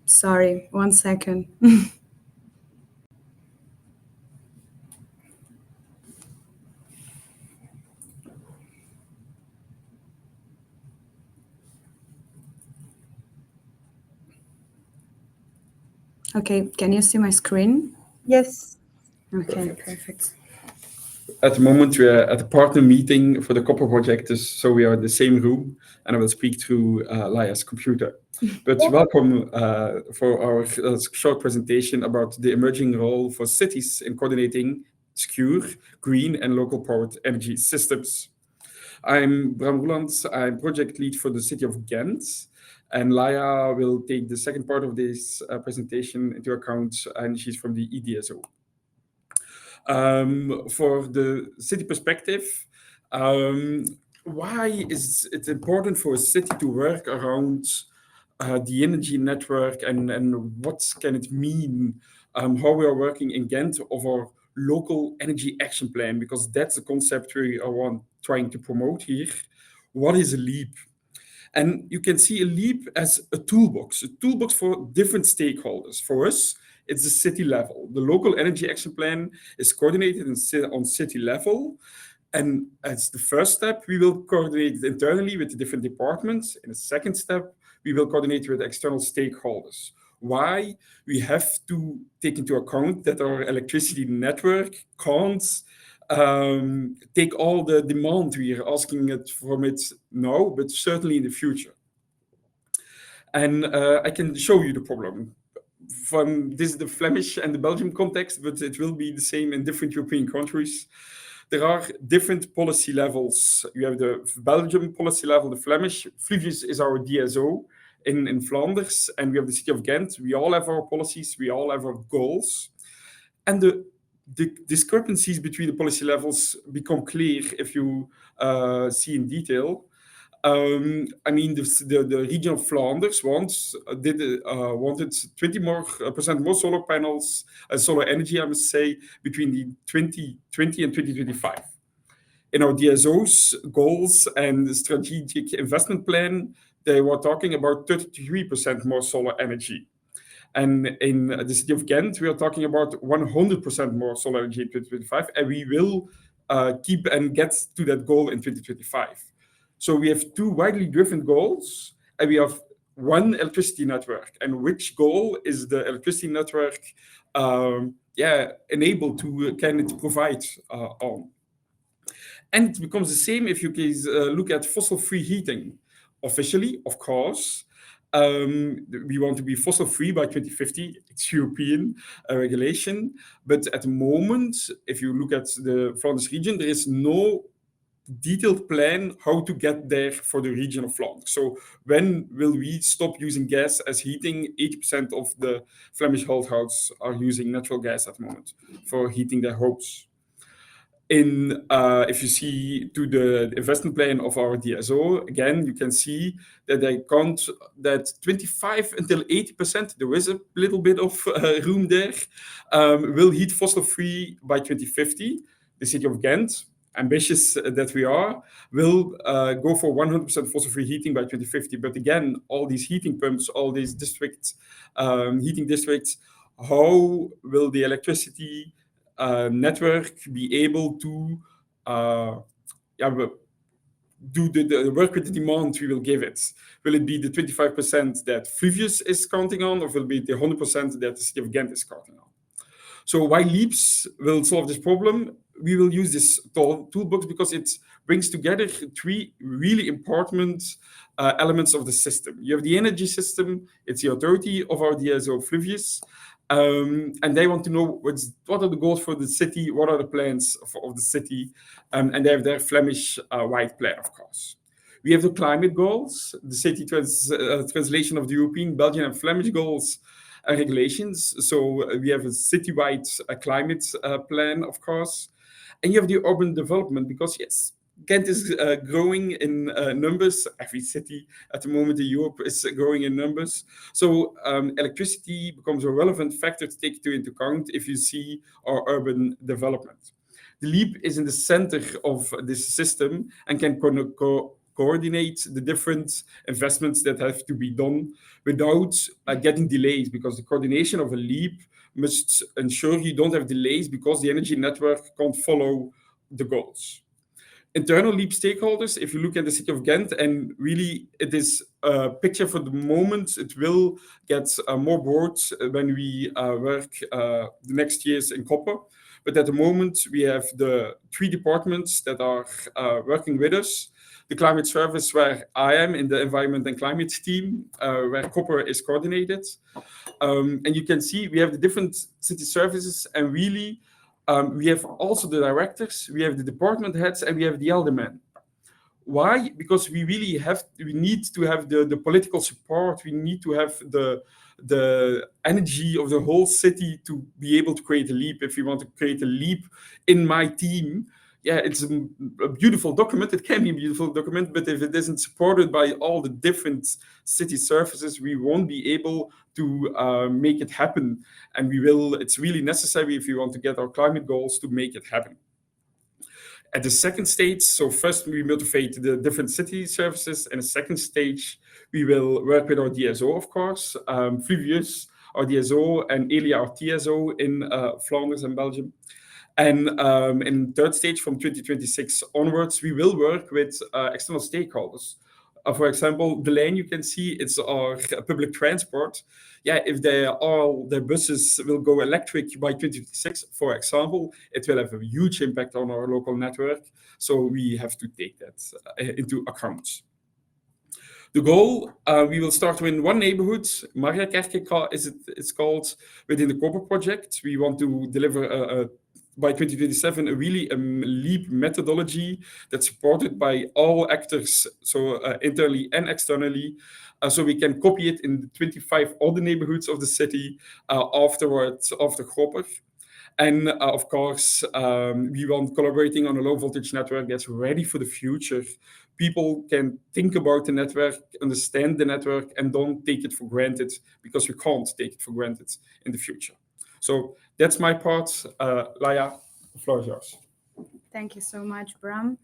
Sorry, 1 second. Okay, can you see my screen? Yes. Okay, perfect. At the moment, we are at a partner meeting for the copper project, so we are in the same room, and I will speak through Laia's computer. But welcome for our short presentation about the emerging role for cities in coordinating secure, green, and local powered energy systems. I'm Bram Roelant, I'm project lead for the city of Ghent, and Laia will take the second part of this presentation into account, and she's from the E.DSO. For the city perspective, why is it important for a city to work around the energy network, and what can it mean, how we are working in Ghent of our local energy action plan, because that's the concept we are trying to promote here. What is a LEAP? And you can see a LEAP as a toolbox for different stakeholders. For us, it's the city level. The local energy action plan is coordinated on city level. And as the first step, we will coordinate it internally with the different departments. In the second step, we will coordinate with external stakeholders. Why? We have to take into account that our electricity network can't take all the demand we are asking it from it now, but certainly in the future. And I can show you the problem. This is the Flemish and the Belgian context, but it will be the same in different European countries. There are different policy levels. You have the Belgian policy level, the Flemish. Fluvius is our DSO in Flanders, and we have the city of Ghent. We all have our policies, we all have our goals. And the discrepancies between the policy levels become clear if you see in detail. I mean, the region of Flanders wanted 20% more solar panels, solar energy, I must say, between the 2020 and 2025. In our DSO's goals and strategic investment plan, they were talking about 33% more solar energy. And in the city of Ghent, we are talking about 100% more solar energy in 2025, and we will keep and get to that goal in 2025. So we have two widely different goals, and we have one electricity network. And which goal is the electricity network enabled to provide on? And it becomes the same if you look at fossil-free heating. Officially, of course, We want to be fossil free by 2050. It's European regulation. But at the moment, if you look at the Flanders region, there is no detailed plan how to get there for the region of Flanders. So when will we stop using gas as heating? 80% of the Flemish households are using natural gas at the moment for heating their homes. If you see to the investment plan of our DSO, again, you can see that they count that 25 until 80%, there is a little bit of room there, will heat fossil-free by 2050. The city of Ghent, ambitious that we are, will go for 100% fossil-free heating by 2050. But again, all these heating pumps, all these districts, heating districts, how will the electricity network be able to do the work with the demand we will give it? Will it be the 25% that Fluvius is counting on, or will it be the 100% that the city of Ghent is counting on? So why LEAPS will solve this problem? We will use this toolbox because it brings together three really important elements of the system. You have the energy system, it's the authority of our DSO Fluvius, and they want to know what are the goals for the city, what are the plans of the city, and they have their Flemish-wide plan, of course. We have the climate goals, the city translation of the European, Belgian, and Flemish goals and regulations. So we have a citywide climate plan, of course. And you have the urban development, because yes, Ghent is growing in numbers. Every city at the moment in Europe is growing in numbers. So electricity becomes a relevant factor to take into account if you see our urban development. The LEAP is in the center of this system and can coordinate the different investments that have to be done without getting delays, because the coordination of a LEAP must ensure you don't have delays because the energy network can't follow the goals. Internal LEAP stakeholders, if you look at the city of Ghent, and really it is a picture for the moment, it will get more broad when we work the next years in copper. But at the moment, we have the three departments that are working with us. The climate service, where I am in the environment and climate team, where copper is coordinated. And you can see we have the different city services, and really we have also the directors, we have the department heads, and we have the aldermen. Why? Because we really need to have the political support, we need to have the energy of the whole city to be able to create a LEAP. If we want to create a LEAP in my team, yeah, it's a beautiful document. It can be a beautiful document, but if it isn't supported by all the different city services, we won't be able to make it happen. And it's really necessary if we want to get our climate goals to make it happen. At the second stage, so first we motivate the different city services, and the second stage, we will work with our DSO, of course, Fluvius, our DSO, and Elia, our TSO in Flanders and Belgium. And in third stage, from 2026 onwards, we will work with external stakeholders. For example, the lane you can see, it's our public transport. Yeah, if all their buses will go electric by 2026, for example, it will have a huge impact on our local network. So we have to take that into account. The goal, we will start in one neighborhood, Macia it's called, within the Copper project. We want to deliver by 2027, a really LEAP methodology that's supported by all actors, so internally and externally, so we can copy it in the 25 other neighborhoods of the city afterwards, after Copper. And of course, we want collaborating on a low voltage network that's ready for the future. People can think about the network, understand the network, and don't take it for granted, because we can't take it for granted in the future. So that's my part. Laia, the floor is yours. Thank you so much, Bram.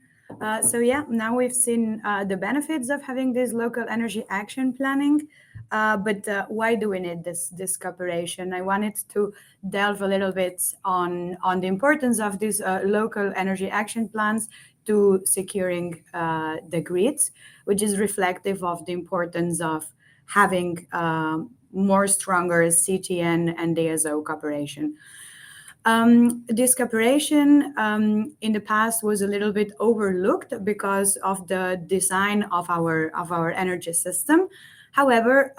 So yeah, now we've seen the benefits of having this local energy action planning, but why do we need this cooperation? I wanted to delve a little bit on the importance of these local energy action plans to securing the grid, which is reflective of the importance of having more stronger CTN and DSO cooperation. This cooperation in the past was a little bit overlooked because of the design of our energy system. However,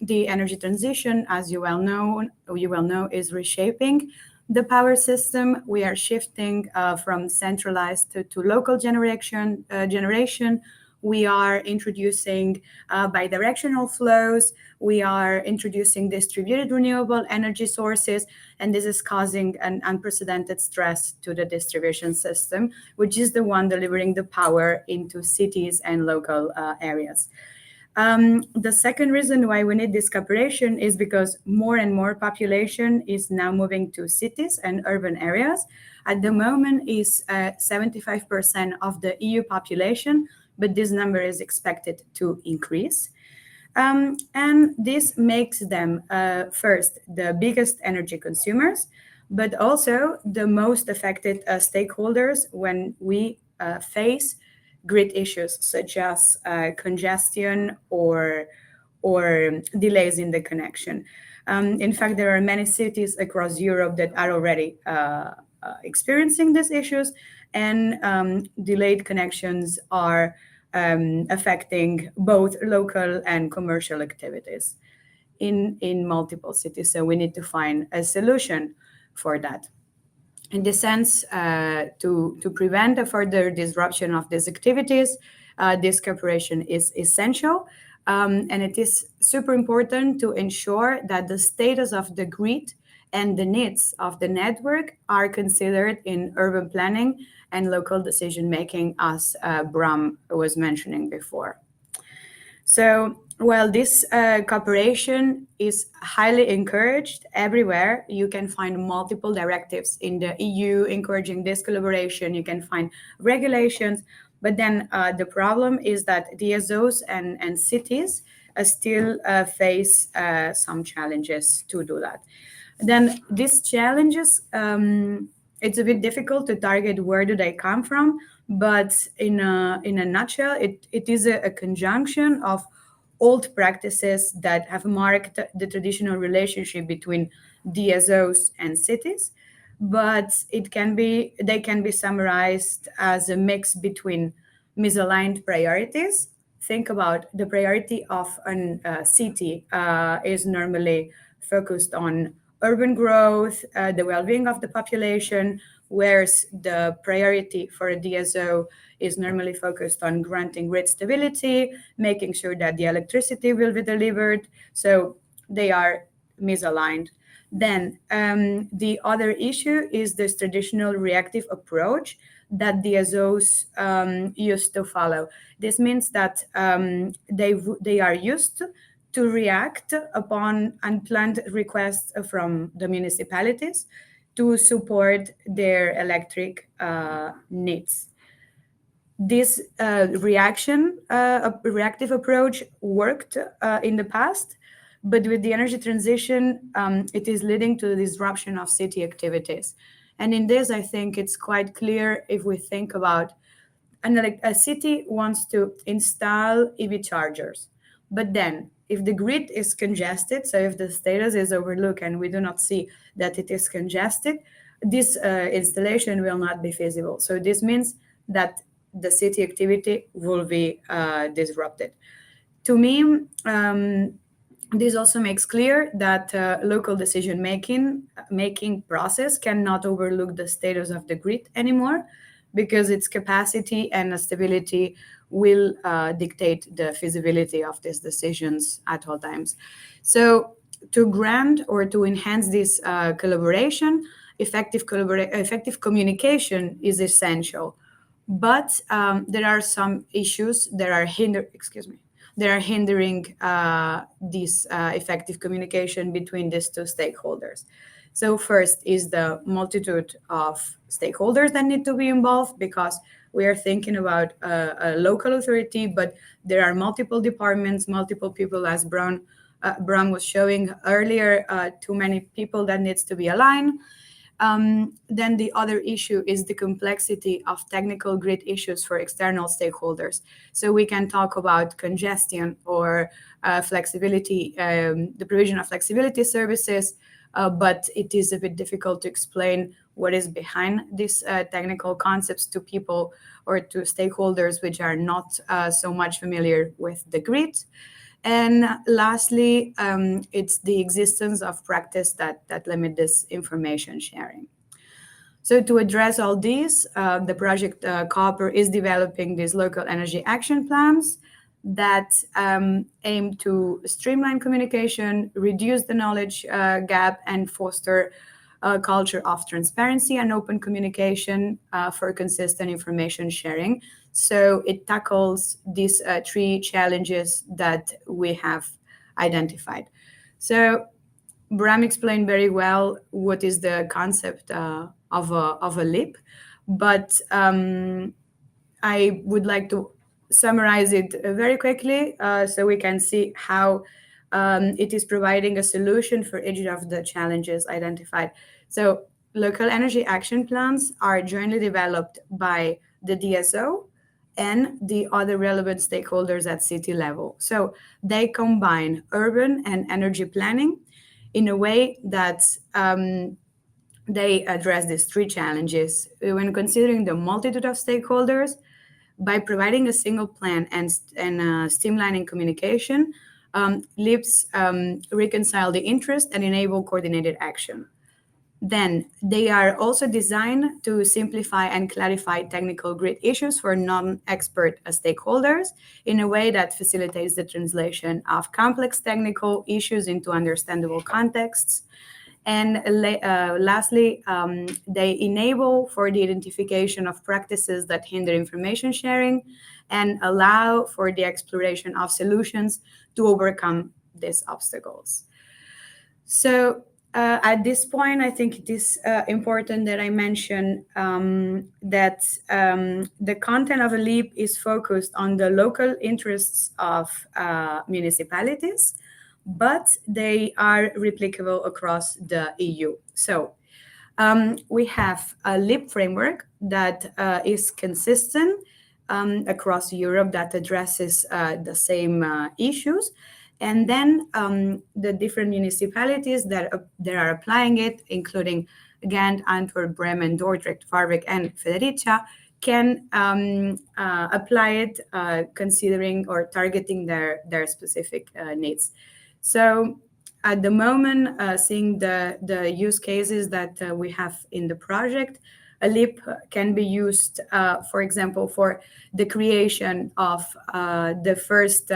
the energy transition, as you well know, is reshaping the power system. We are shifting from centralized to local generation. We are introducing bidirectional flows. We are introducing distributed renewable energy sources, and this is causing an unprecedented stress to the distribution system, which is the one delivering the power into cities and local areas. The second reason why we need this cooperation is because more and more population is now moving to cities and urban areas. At the moment is 75% of the EU population, but this number is expected to increase. And this makes them first the biggest energy consumers, but also the most affected stakeholders when we face grid issues such as congestion or delays in the connection. In fact, there are many cities across Europe that are already experiencing these issues, and delayed connections are affecting both local and commercial activities in multiple cities. So we need to find a solution for that. In this sense, to prevent a further disruption of these activities, this cooperation is essential. And it is super important to ensure that the status of the grid and the needs of the network are considered in urban planning and local decision-making, as Bram was mentioning before. So while this cooperation is highly encouraged everywhere, you can find multiple directives in the EU encouraging this collaboration. You can find regulations, but then the problem is that DSOs and cities still face some challenges to do that. Then these challenges, it's a bit difficult to target where do they come from, but in a nutshell, it is a conjunction of old practices that have marked the traditional relationship between DSOs and cities, but they can be summarized as a mix between misaligned priorities. Think about the priority of a city is normally focused on urban growth, the well-being of the population, whereas the priority for a DSO is normally focused on granting grid stability, making sure that the electricity will be delivered. So they are misaligned. Then the other issue is this traditional reactive approach that DSOs used to follow. This means that they are used to react upon unplanned requests from the municipalities to support their electric needs. This reactive approach worked in the past, but with the energy transition, it is leading to the disruption of city activities. And in this, I think it's quite clear if we think about a city wants to install EV chargers, but then if the grid is congested, so if the status is overlooked and we do not see that it is congested, this installation will not be feasible. So this means that the city activity will be disrupted. To me, this also makes clear that local decision-making process cannot overlook the status of the grid anymore, because its capacity and stability will dictate the feasibility of these decisions at all times. So to grant or to enhance this collaboration, effective communication is essential. But there are some issues that are hindering this effective communication between these two stakeholders. So first is the multitude of stakeholders that need to be involved, because we are thinking about a local authority, but there are multiple departments, multiple people, as Bram was showing earlier, too many people that needs to be aligned. Then the other issue is the complexity of technical grid issues for external stakeholders. So we can talk about congestion or flexibility, the provision of flexibility services, but it is a bit difficult to explain what is behind these technical concepts to people or to stakeholders which are not so much familiar with the grid. And lastly, it's the existence of practice that limit this information sharing. So to address all these, the project Copper is developing these local energy action plans that aim to streamline communication, reduce the knowledge gap, and foster a culture of transparency and open communication for consistent information sharing. So it tackles these three challenges that we have identified. So Bram explained very well what is the concept of a LEAP, but I would like to summarize it very quickly so we can see how it is providing a solution for each of the challenges identified. So local energy action plans are jointly developed by the DSO and the other relevant stakeholders at city level. So they combine urban and energy planning in a way that they address these three challenges. When considering the multitude of stakeholders, by providing a single plan and streamlining communication, LEAPs reconcile the interest and enable coordinated action. Then they are also designed to simplify and clarify technical grid issues for non-expert stakeholders in a way that facilitates the translation of complex technical issues into understandable contexts. And lastly, they enable for the identification of practices that hinder information sharing and allow for the exploration of solutions to overcome these obstacles. So at this point, I think it is important that I mention that the content of a LEAP is focused on the local interests of municipalities, but they are replicable across the EU. So we have a LEAP framework that is consistent across Europe that addresses the same issues. And then the different municipalities that are applying it, including Ghent, Antwerp, Bremen, Dordrecht, Warwick, and Fredericia, can apply it considering or targeting their specific needs. So at the moment, seeing the use cases that we have in the project, a LEAP can be used, for example, for the creation of the first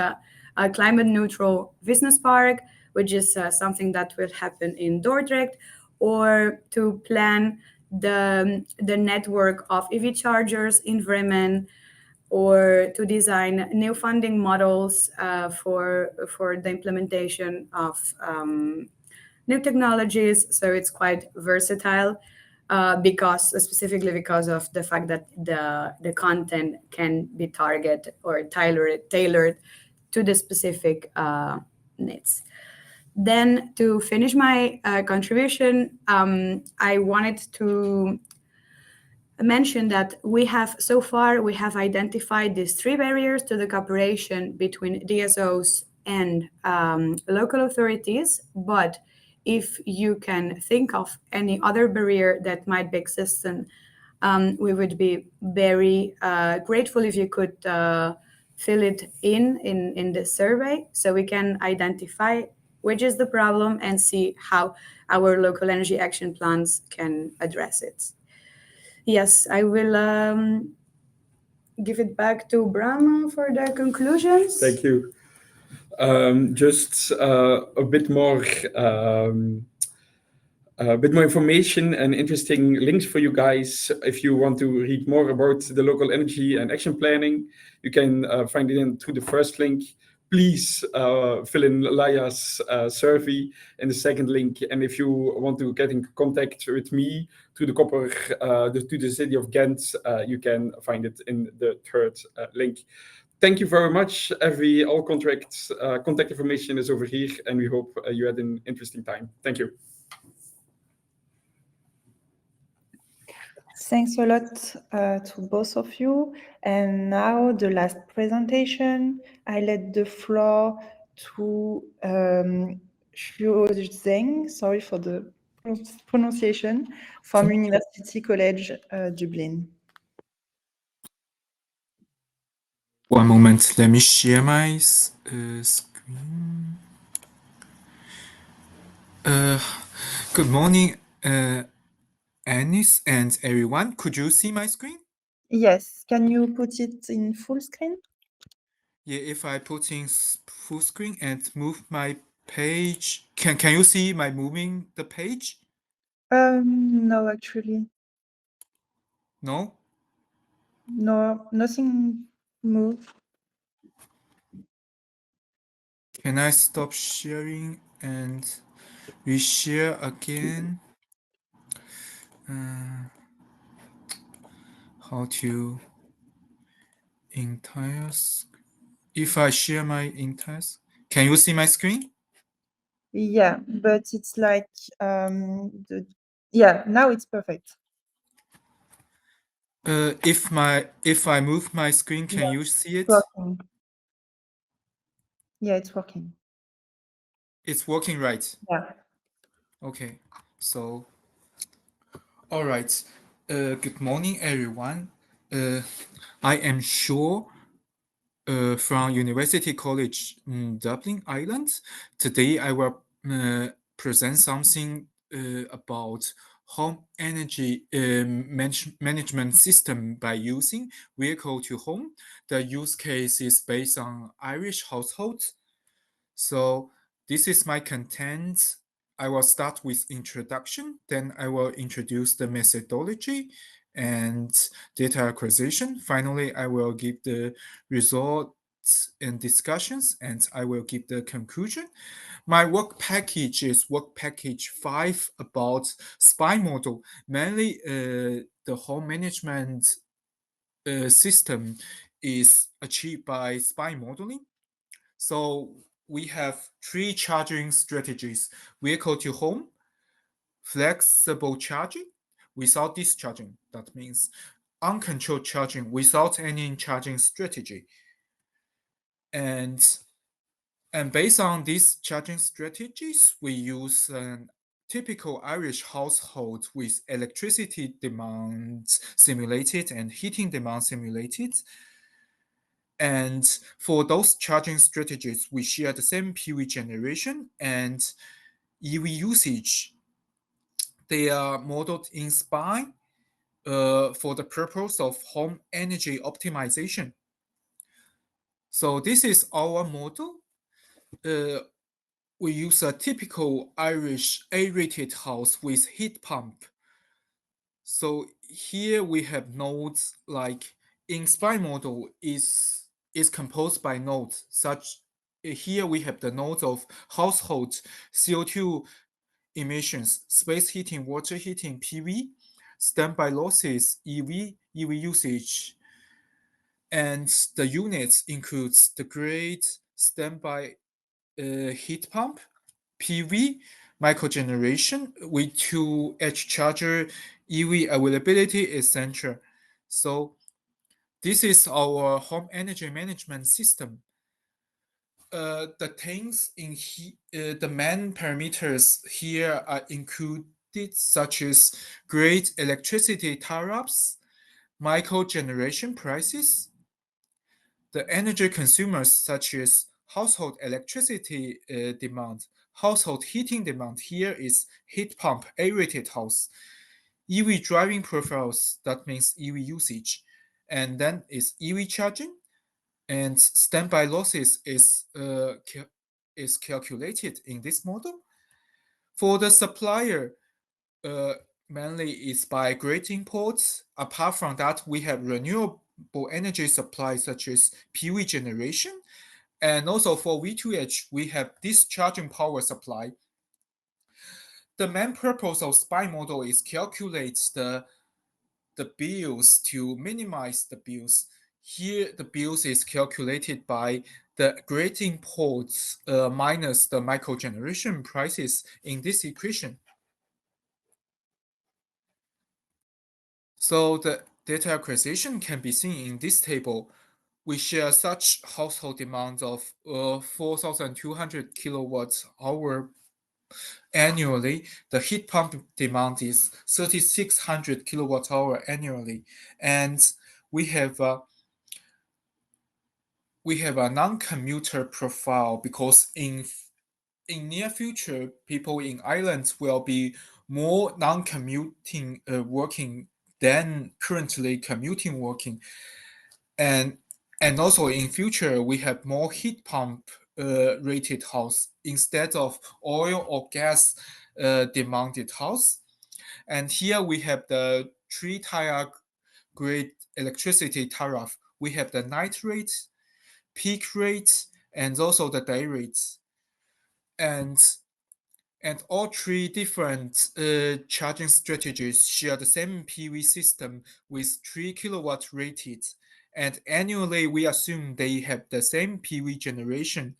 climate neutral business park, which is something that will happen in Dordrecht, or to plan the network of EV chargers in Bremen, or to design new funding models for the implementation of new technologies. So it's quite versatile specifically because of the fact that the content can be targeted or tailored to the specific needs. Then to finish my contribution, I wanted to mention that we have identified these three barriers to the cooperation between DSOs and local authorities. But if you can think of any other barrier that might be existent, we would be very grateful if you could fill it in the survey so we can identify which is the problem and see how our local energy action plans can address it. Yes, I will give it back to Bram for the conclusions. Thank you. Just a bit more information and interesting links for you guys. If you want to read more about the local energy and action planning, you can find it through the first link. Please fill in Laia's survey in the second link. And if you want to get in contact with me through the copper to the city of Ghent, you can find it in the third link. Thank you very much. All contact information is over here, and we hope you had an interesting time. Thank you. Thanks a lot to both of you. And now the last presentation, I let the floor to Zheng, sorry for the pronunciation, from University College Dublin. One moment, let me share my screen. screen. Good morning, Anis and everyone. Could you see my screen? Yes, can you put it in full screen? Yeah, if I put in full screen and move my page, can you see my moving the page? No, actually. No? No, nothing moved. Can I stop sharing and reshare again? How to entire if I share my entire, can you see my screen? Yeah, but it's like yeah, now it's perfect. If I move my screen, can you see it? Working. Yeah, it's working. It's working, right? Yeah. Okay, so all right. Good morning, everyone. I am sure from University College Dublin, Ireland. Today I will present something about home energy management system by using vehicle to home. The use case is based on Irish households. So this is my content. I will start with introduction, then I will introduce the methodology and data acquisition. Finally, I will give the results and discussions, and I will give the conclusion. My work package is work package 5 about SPI model, mainly the home management system is achieved by SPI modeling. So we have 3 charging strategies: vehicle to home, flexible charging without discharging. That means uncontrolled charging without any charging strategy. And based on these charging strategies, we use an typical Irish household with electricity demand simulated and heating demand simulated. And for those charging strategies, we share the same PV generation and EV usage. They are modeled in SPI for the purpose of home energy optimization. So this is our model. We use a typical Irish A-rated house with heat pump. So here we have nodes like in SPI model is composed by nodes such here we have the nodes of household CO2 emissions, space heating, water heating, PV, standby losses, EV usage. And the units includes the grid, standby heat pump, PV, microgeneration, V2 edge charger, EV availability, etc. So this is our home energy management system. The things in the main parameters here are included, such as grid electricity tariffs, microgeneration prices, the energy consumers such as household electricity demand, household heating demand. Here is heat pump A-rated house, EV driving profiles, that means EV usage, and then is EV charging, and standby losses is calculated in this model. For the supplier, mainly is by grid imports. Apart from that, we have renewable energy supply such as PV generation. And also for V2H, we have discharging power supply. The main purpose of SPI model is calculate the bills to minimize the bills. Here, the bills is calculated by the grid imports minus the microgeneration prices in this equation. So the data acquisition can be seen in this table. We share such household demand of 4,200 kilowatts hour annually. The heat pump demand is 3,600 kilowatt hour annually. And we have we have a non-commuter profile because in near future, people in islands will be more non-commuting working than currently commuting working, and also in future we have more heat pump rated house instead of oil or gas demanded house. And here we have the three-tier grade electricity tariff. We have the night rate, peak rate, and also the day rates. And all three different charging strategies share the same PV system with 3 kilowatt rated. And annually, we assume they have the same PV generation.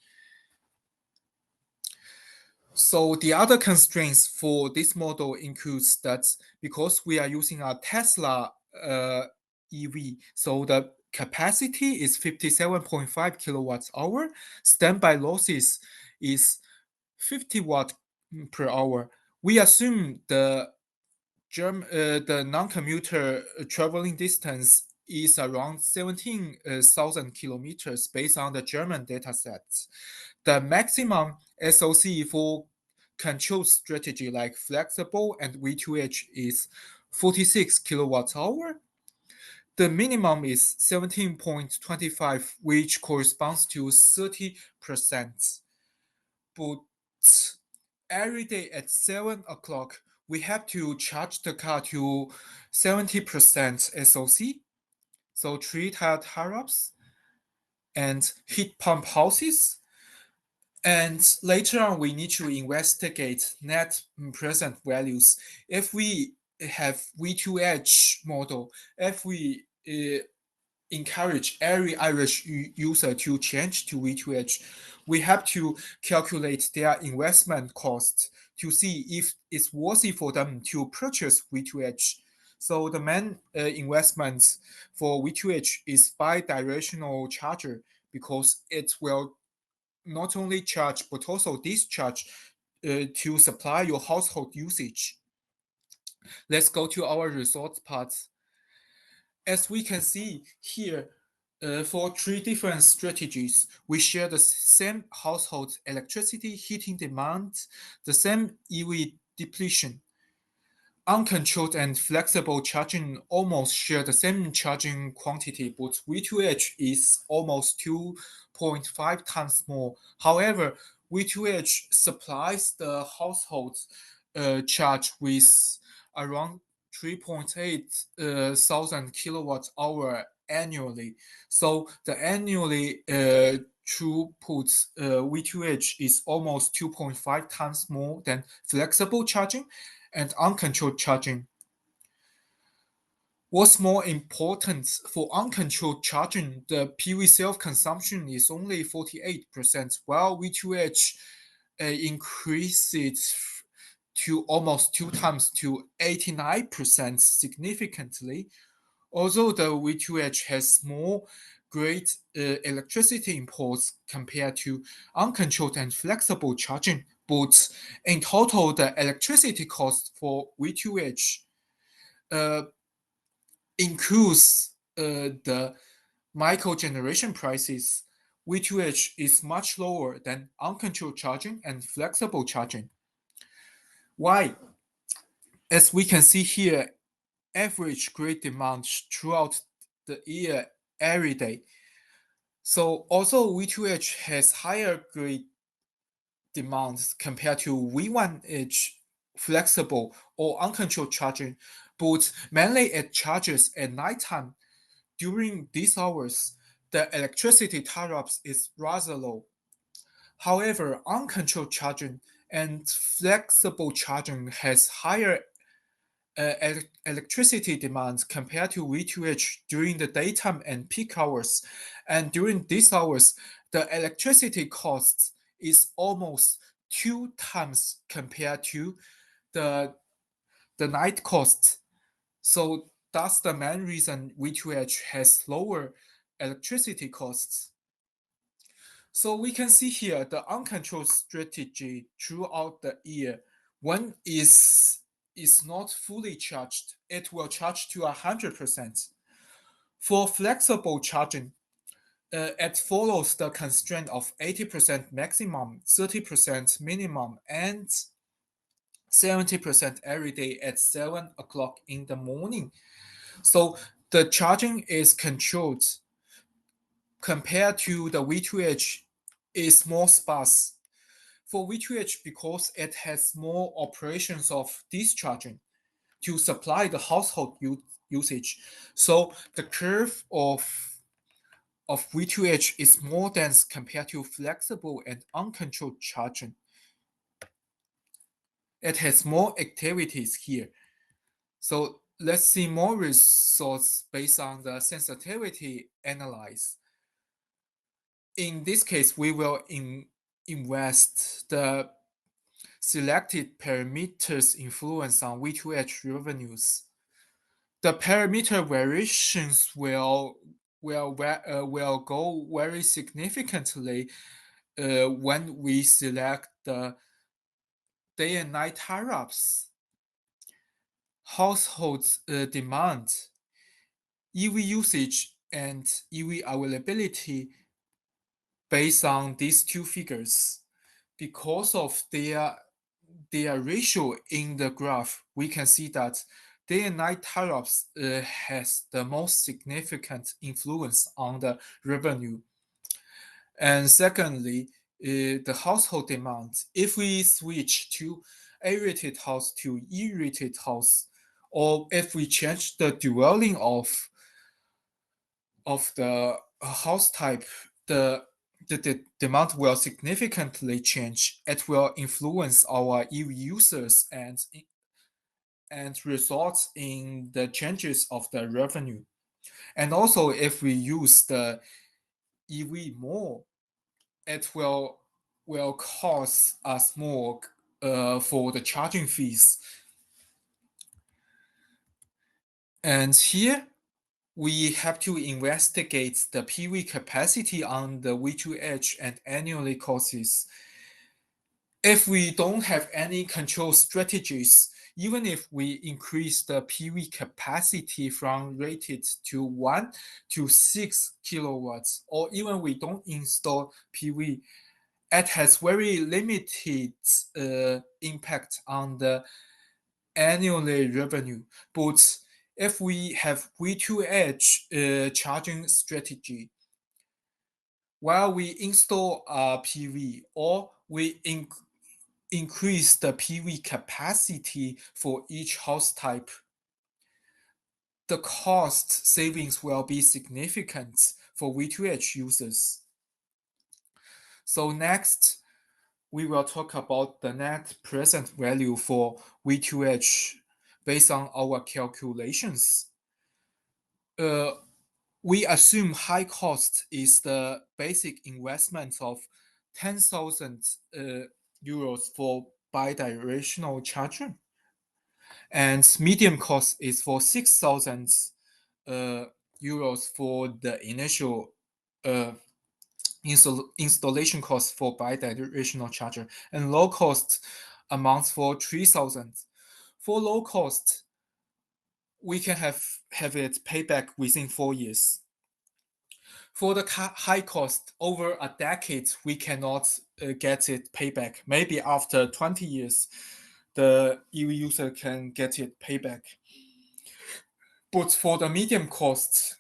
So the other constraints for this model includes that because we are using a Tesla EV, so the capacity is 57.5 kilowatts hour, standby losses is 50 watt per hour. We assume the non-commuter traveling distance is around 17,000 kilometers based on the German datasets. The maximum SOC for control strategy like flexible and V2H is 46 kilowatts hour. The minimum is 17.25, which corresponds to 30%. But every day at 7 o'clock, we have to charge the car to 70% SOC, so three-tier tariffs and heat pump houses. And later on, we need to investigate net present values. If we have V2H model, if we encourage every Irish user to change to V2H, we have to calculate their investment cost to see if it's worthy for them to purchase V2H. So the main investment for V2H is bi-directional charger because it will not only charge but also discharge to supply your household usage. Let's go to our results part. As we can see here, for three different strategies, we share the same household electricity heating demand, the same EV depletion. Uncontrolled and flexible charging almost share the same charging quantity, but V2H is almost 2.5 times more. However, V2H supplies the household charge with around 3.8 thousand kilowatt hour annually. So the annually throughput V2H is almost 2.5 times more than flexible charging and uncontrolled charging. What's more important, for uncontrolled charging, the PV self-consumption is only 48%, while V2H increases to almost 2 times to 89% significantly. Although the V2H has more great electricity imports compared to uncontrolled and flexible charging, but in total, the electricity cost for V2H includes the micro-generation prices. V2H is much lower than uncontrolled charging and flexible charging. Why? As we can see here, average grid demand throughout the year every day. So although V2H has higher grid demands compared to V1H flexible or uncontrolled charging, but mainly it charges at nighttime. During these hours, the electricity tariff is rather low. However, uncontrolled charging and flexible charging has higher electricity demands compared to V2H during the daytime and peak hours. And during these hours, the electricity cost is almost 2 times compared to the night cost. So that's the main reason V2H has lower electricity costs. So we can see here the uncontrolled strategy throughout the year. One is not fully charged, it will charge to 100%. For flexible charging, it follows the constraint of 80% maximum, 30% minimum, and 70% every day at 7 o'clock in the morning. So the charging is controlled compared to the V2H is more sparse. For V2H, because it has more operations of discharging to supply the household usage. So the curve of V2H is more dense compared to flexible and uncontrolled charging. It has more activities here. So let's see more results based on the sensitivity analysis. In this case, we will invest the selected parameters influence on V2H revenues. The parameter variations will go very significantly when we select the day and night tariffs, household demand, EV usage, and EV availability based on these two figures. Because of their ratio in the graph, we can see that day and night tariffs has the most significant influence on the revenue. And secondly, the household demand. If we switch to A-rated house to E-rated house, or if we change the dwelling of the house type, the demand will significantly change. It will influence our EV users and result in the changes of the revenue. And also, if we use the EV more, it will cost us more for the charging fees. And here we have to investigate the PV capacity on the V2H and annually costs. If we don't have any control strategies, even if we increase the PV capacity from rated to 1 to 6 kilowatts, or even we don't install PV, it has very limited impact on the annual revenue. But if we have V2H charging strategy, while we install a PV or we increase the PV capacity for each house type, the cost savings will be significant for V2H users. So next, we will talk about the net present value for V2H based on our calculations. We assume high cost is the basic investment of 10,000 euros for bidirectional charging, and medium cost is for 6,000 euros for the initial installation cost for bidirectional charger, and low cost amounts for 3,000. For low cost, we can have it payback within 4 years. For the high cost, over a decade, we cannot get it payback. Maybe after 20 years, the EV user can get it payback. But for the medium cost,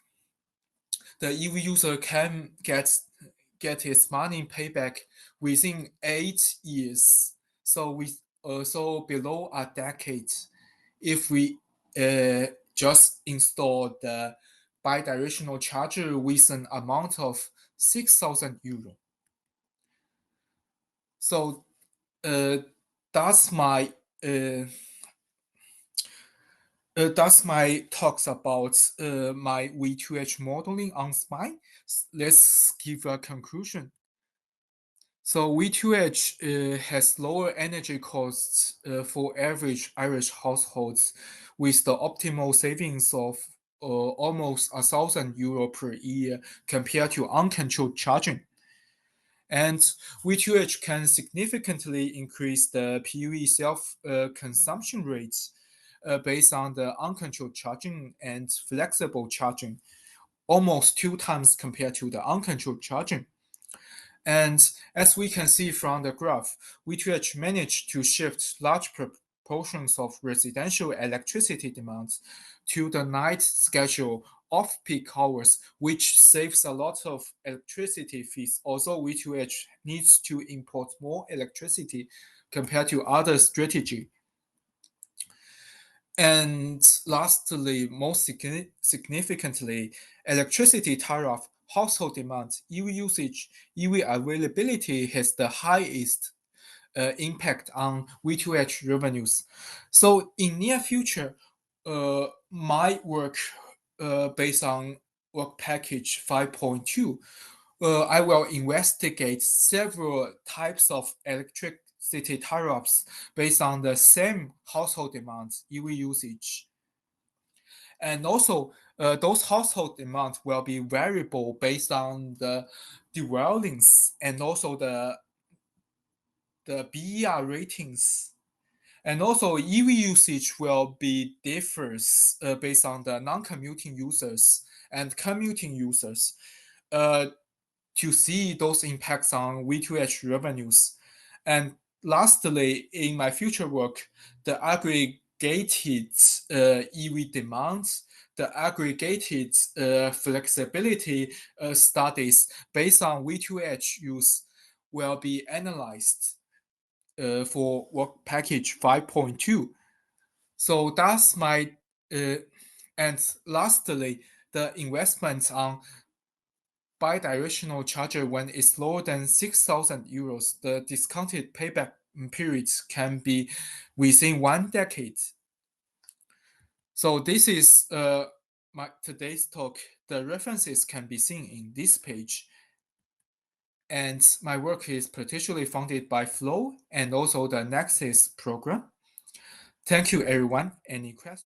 the EV user can get his money payback within 8 years. So below a decade, if we just install the bidirectional charger with an amount of 6,000 euro. So that's my talks about my V2H modeling on SPI. Let's give a conclusion. So V2H has lower energy costs for average Irish households, with the optimal savings of almost 1,000 euro per year compared to uncontrolled charging. And V2H can significantly increase the PV self-consumption rates based on the uncontrolled charging and flexible charging. almost 2 times compared to the uncontrolled charging. And as we can see from the graph, V2H managed to shift large proportions of residential electricity demand to the night schedule off-peak hours, which saves a lot of electricity fees. Also, V2H needs to import more electricity compared to other strategy. And lastly, most significantly, electricity tariff, household demand, EV usage, EV availability has the highest impact on V2H revenues. So in near future, my work based on work package 5.2, I will investigate several types of electricity tariffs based on the same household demands, EV usage. And also, those household demands will be variable based on the dwellings and also the BER ratings. And also, EV usage will be differs based on the non-commuting users and commuting users. To see those impacts on V2H revenues. And lastly, in my future work, the aggregated EV demands, the aggregated flexibility studies based on V2H use will be analyzed for work package 5.2. So that's my, and lastly, the investment on bidirectional charger when it's lower than 6,000 euros, the discounted payback periods can be within 1 decade. So this is my today's talk. The references can be seen in this page. And my work is partially funded by Flow and also the Nexus program. Thank you, everyone. Any questions?